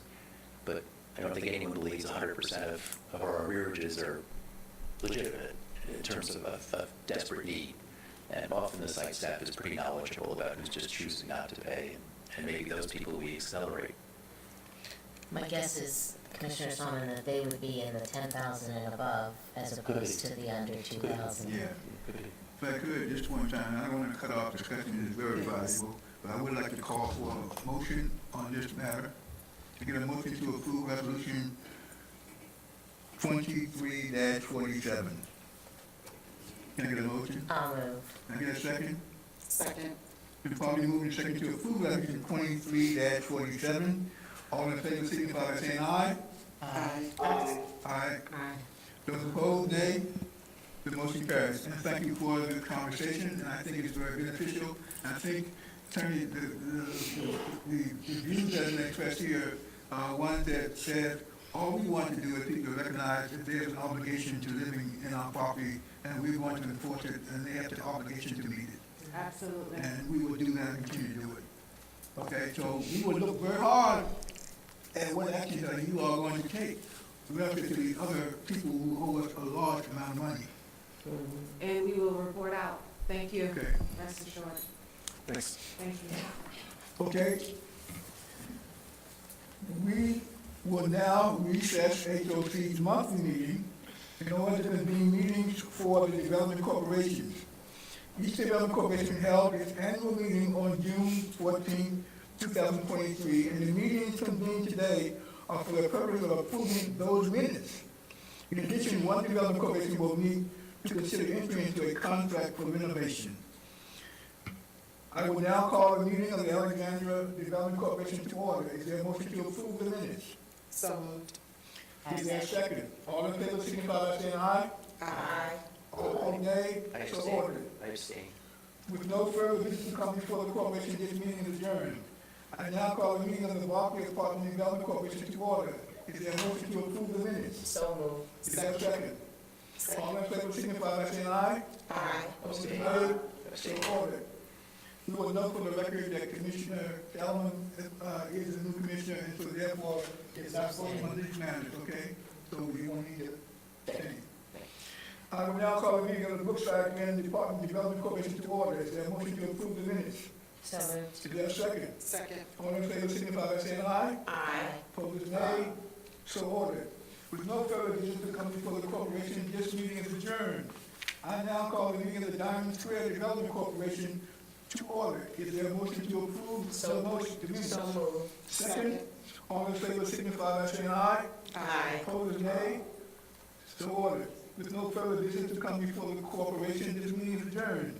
But I don't think anyone believes 100% of our arrearages are legitimate in terms of desperate need. And often the site staff is pretty knowledgeable about who's just choosing not to pay, and maybe those people we accelerate. My guess is, Commissioner Solomon, that they would be in the 10,000 and above as opposed to the under 2,000. Yeah. If I could, just one time, I don't want to cut off discussion, it's very valuable, but I would like to call for a motion on this matter, to get a motion to approve resolution 23-47. Can I get a motion? I'll move. Can I get a second? Second. Been probably moved and second to approve resolution 23-47. All in favor, signify by saying aye. Aye. Aye. Aye. Those opposed, nay. The motion carries. And thank you for the conversation, and I think it's very beneficial. And I think, Attorney, the views that have been expressed here are ones that said, all we want to do is people recognize that there's an obligation to living in our property, and we want to enforce it, and they have the obligation to meet it. Absolutely. And we will do that and continue to do it. Okay, so we will look very hard at what actions that you are going to take relative to the other people who owe us a large amount of money. And we will report out. Thank you. Okay. Rest assured. Thanks. Thank you. Okay? We will now recess HOC's monthly meeting in order to convene meetings for the development corporations. Each development corporation held its annual meeting on June 14, 2023, and the meetings convened today are for the purpose of approving those minutes. In addition, one development corporation will meet to consider entering into a contract for renovation. I will now call the meeting of the Alexandria Development Corporation to order. Is there a motion to approve the minutes? So moved. Is there a second? All in favor, signify by saying aye. Aye. All opposed, nay. I So abstain. ordered. I abstain. With no further business to come before the corporation, this meeting is adjourned. I now call the meeting of the Barclay Apartment Development Corporation to order. Is there a motion to approve the minutes? So moved. Is there a second? All in favor, signify by saying aye. Aye. Opposed, nay. So ordered. We will note for the record that Commissioner Salmon is a new commissioner, and so therefore is not voting on these matters, okay? So we won't need to change. I will now call the meeting of the Brookside Grand Department Development Corporation to order. Is there a motion to approve the minutes? So moved. Is there a second? Second. All in favor, signify by saying aye. Aye. Opposed, nay. So ordered. With no further business to come before the corporation, this meeting is adjourned. I now call the meeting of the Diamond Square Development Corporation to order. Is there a motion to approve the motion? The minutes? So moved. Second. All in favor, signify by saying aye. Aye. Opposed, nay. So ordered. With no further business to come before the corporation, this meeting is adjourned.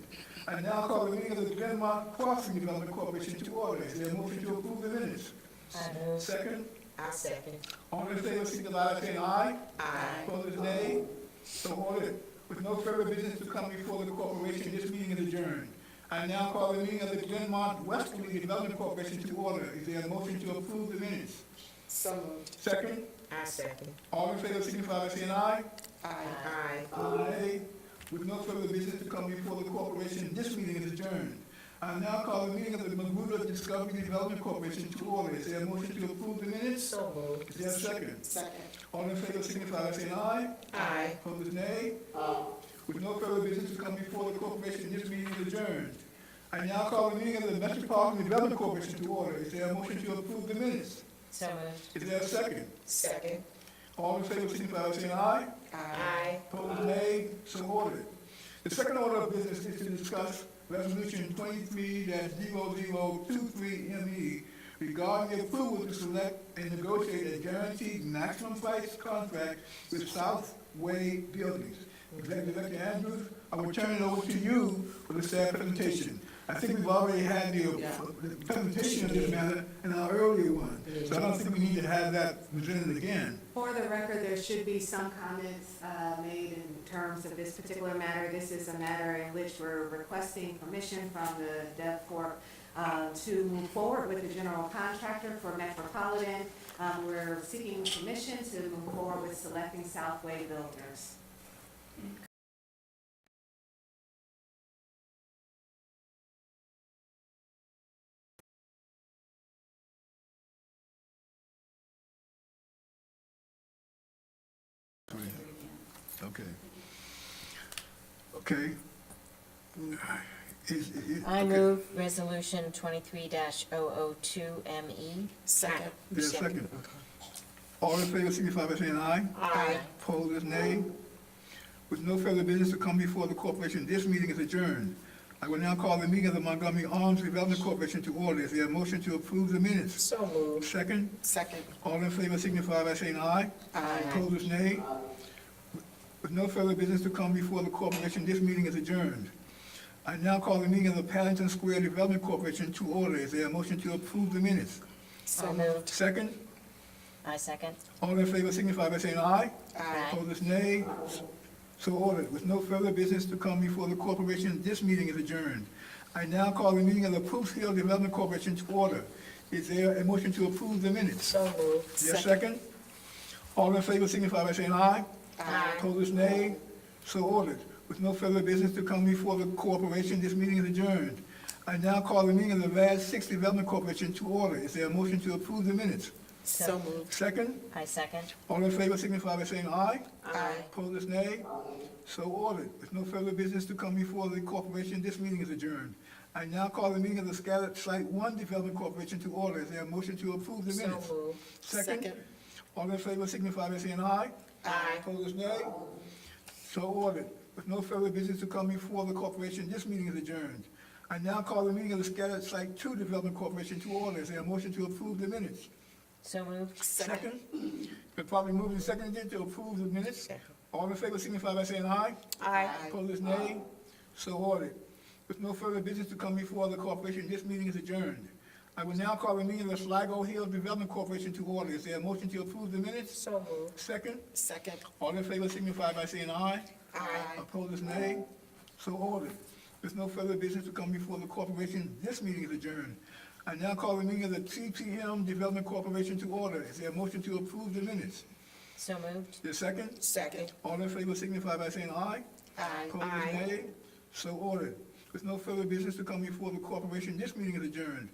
I now call the meeting of the Glenmont Crossing Development Corporation to order. Is there a motion to approve the minutes? I move. Second. I second. All in favor, signify by saying aye. Aye. Opposed, nay. So ordered. With no further business to come before the corporation, this meeting is adjourned. I now call the meeting of the Glenmont Westerly Development Corporation to order. Is there a motion to approve the minutes? So moved. Second. I second. All in favor, signify by saying aye. Aye. Aye. Opposed, nay. With no further business to come before the corporation, this meeting is adjourned. I now call the meeting of the Magruder Discovery Development Corporation to order. Is there a motion to approve the minutes? So moved. Is there a second? Second. All in favor, signify by saying aye. Aye. Opposed, nay. With no further business to come before the corporation, this meeting is adjourned. I now call the meeting of the Metropolitan Development Corporation to order. Is there a motion to approve the minutes? So moved. Is there a second? Second. All in favor, signify by saying aye. Aye. Opposed, nay. So ordered. The second order of business is to discuss Resolution 23-0023ME regarding the approval to select and negotiate a guaranteed maximum price contract with Southway Buildings. Executive Director Andrews, I will turn it over to you for the staff presentation. I think we've already had the presentation of this matter in our earlier one, so I don't think we need to have that presented again. For the record, there should be some comments made in terms of this particular matter. This is a matter in which we're requesting permission from the Dev Corp to move forward with the general contractor for Metropolitan. We're seeking permission to move forward with selecting Southway Builders. Okay. Okay. I move Resolution 23-002ME. Second. There's a second. All in favor signify by saying aye. Aye. Opposed is nay. With no further business to come before the corporation, this meeting is adjourned. I will now call the meeting of the Montgomery Arms Development Corporation to order. Is there a motion to approve the minutes? So moved. Second? Second. All in favor signify by saying aye. Aye. Opposed is nay. With no further business to come before the corporation, this meeting is adjourned. I now call the meeting of the Paddington Square Development Corporation to order. Is there a motion to approve the minutes? So moved. Second? I second. All in favor signify by saying aye. Aye. Opposed is nay. So ordered. With no further business to come before the corporation, this meeting is adjourned. I now call the meeting of the Post Hill Development Corporation to order. Is there a motion to approve the minutes? So moved. Is there a second? All in favor signify by saying aye. Aye. Opposed is nay. So ordered. With no further business to come before the corporation, this meeting is adjourned. I now call the meeting of the RAD 6 Development Corporation to order. Is there a motion to approve the minutes? So moved. Second? I second. All in favor signify by saying aye. Aye. Opposed is nay. So ordered. With no further business to come before the corporation, this meeting is adjourned. I now call the meeting of the Scattered Site 1 Development Corporation to order. Is there a motion to approve the So minutes? moved. Second? All in favor signify by saying aye. Aye. Opposed is nay. So ordered. With no further business to come before the corporation, this meeting is adjourned. I now call the meeting of the Scattered Site 2 Development Corporation to order. Is there a motion to approve the minutes? So moved. Second? Been probably moved and seconded to approve the minutes. All in favor signify by saying aye. Aye. Opposed is nay. So ordered. With no further business to come before the corporation, this meeting is adjourned. I will now call the meeting of the Sligo Hill Development Corporation to order. Is there a motion to approve the minutes? So moved. Second? Second. All in favor signify by saying aye. Aye. Opposed is nay. So ordered. With no further business to come before the corporation, this meeting is adjourned. I now call the meeting of the TPM Development Corporation to order. Is there a motion to approve the minutes? So moved. Is there a second? Second. All in favor signify by saying aye. Aye. Opposed is nay. So ordered. With no further business to come before the corporation, this meeting is adjourned.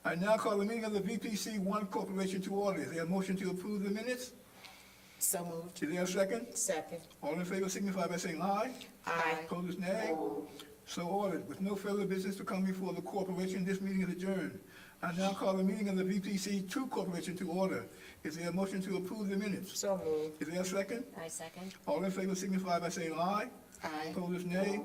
I now call the meeting of the VPC 1 Corporation to order. Is there a motion to approve the minutes? So moved. Is there a second? Second. All in favor signify by saying aye. Aye. Opposed is nay. So ordered. With no further business to come before the corporation, this meeting is adjourned. I now call the meeting of the VPC 2 Corporation to order. Is there a motion to approve the minutes? So moved. Is there a second? I second. All in favor signify by saying aye. Aye. Opposed is nay.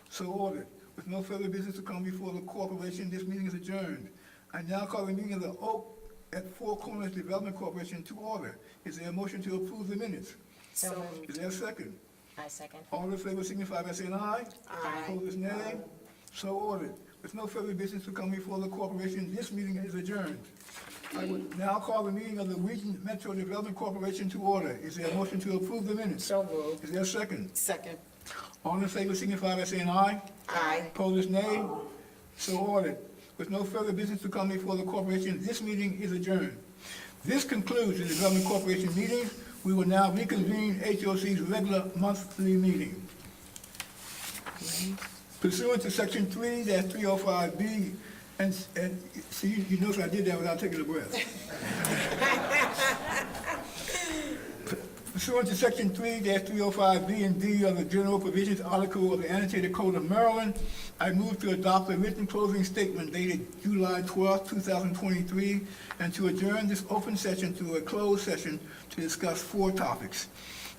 So ordered. With no further business to come before the corporation, this meeting is adjourned. I now call the meeting of the Oak at Four Corners Development Corporation to order. Is there a motion to approve the minutes? So moved. Is there a second? I second. All in favor signify by saying aye. Aye. Opposed is nay. So ordered. With no further business to come before the corporation, this meeting is adjourned. I would now call the meeting of the Region Metro Development Corporation to order. Is there a motion to approve the minutes? So moved. Is there a second? Second. All in favor signify by saying aye. Aye. Opposed is nay. So ordered. With no further business to come before the corporation, this meeting is adjourned. This concludes the Development Corporation meeting. We will now reconvene HOC's regular monthly meeting. Pursuant to Section 3-305B, and see, you notice I did that without taking a breath. Pursuant to Section 3-305B and D of the General Provisions Article of the Annotated Code of Maryland, I move to adopt a written closing statement dated July 12, 2023, and to adjourn this open session to a closed session to discuss 4 topics.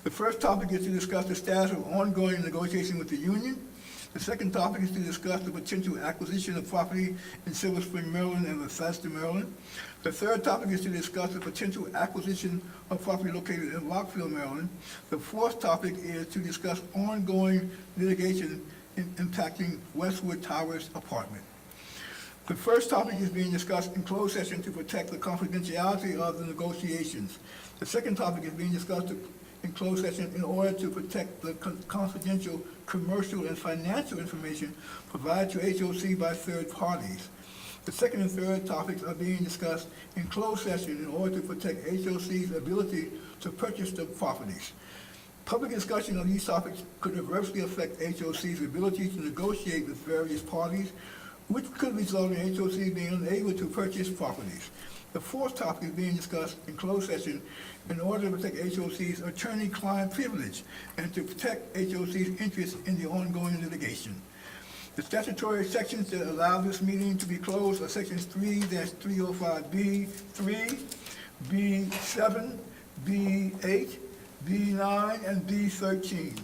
The first topic is to discuss the status of ongoing negotiation with the union. The second topic is to discuss the potential acquisition of property in Silver Spring, Maryland and Bethesda, Maryland. The third topic is to discuss the potential acquisition of property located in Rockville, Maryland. The fourth topic is to discuss ongoing litigation impacting Westwood Towers apartment. The first topic is being discussed in closed session to protect the confidentiality of the negotiations. The second topic is being discussed in closed session in order to protect the confidential commercial and financial information provided to HOC by third parties. The second and third topics are being discussed in closed session in order to protect HOC's ability to purchase the properties. Public discussion of these topics could adversely affect HOC's ability to negotiate with various parties, which could result in HOC being unable to purchase properties. The fourth topic is being discussed in closed session in order to protect HOC's attorney-client privilege and to protect HOC's interest in the ongoing litigation. The statutory sections that allow this meeting to be closed are sections 3-305B, 3, B7, B8, B9, and B13.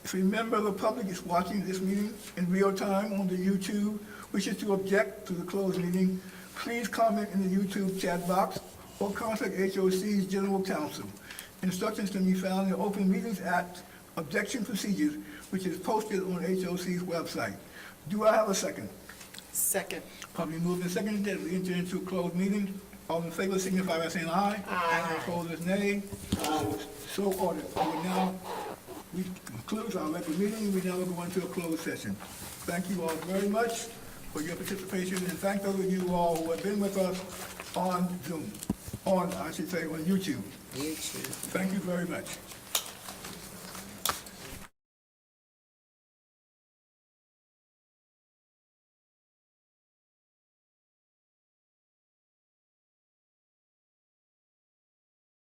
If a member of the public is watching this meeting in real time on the YouTube, wishes to object to the closed meeting, please comment in the YouTube chat box or contact HOC's General Counsel. Instructions can be found in the Open Meetings Act Objection Procedures, which is posted on HOC's website. Do I have a second? Second. Probably moved and seconded that we enter into a closed meeting. All in favor signify by saying aye. Aye. Opposed is nay. So ordered. We conclude our regular meeting. We now go into a closed session. Thank you all very much for your participation, and thank those of you all who have been with us on Zoom, on YouTube. YouTube. Thank you very much.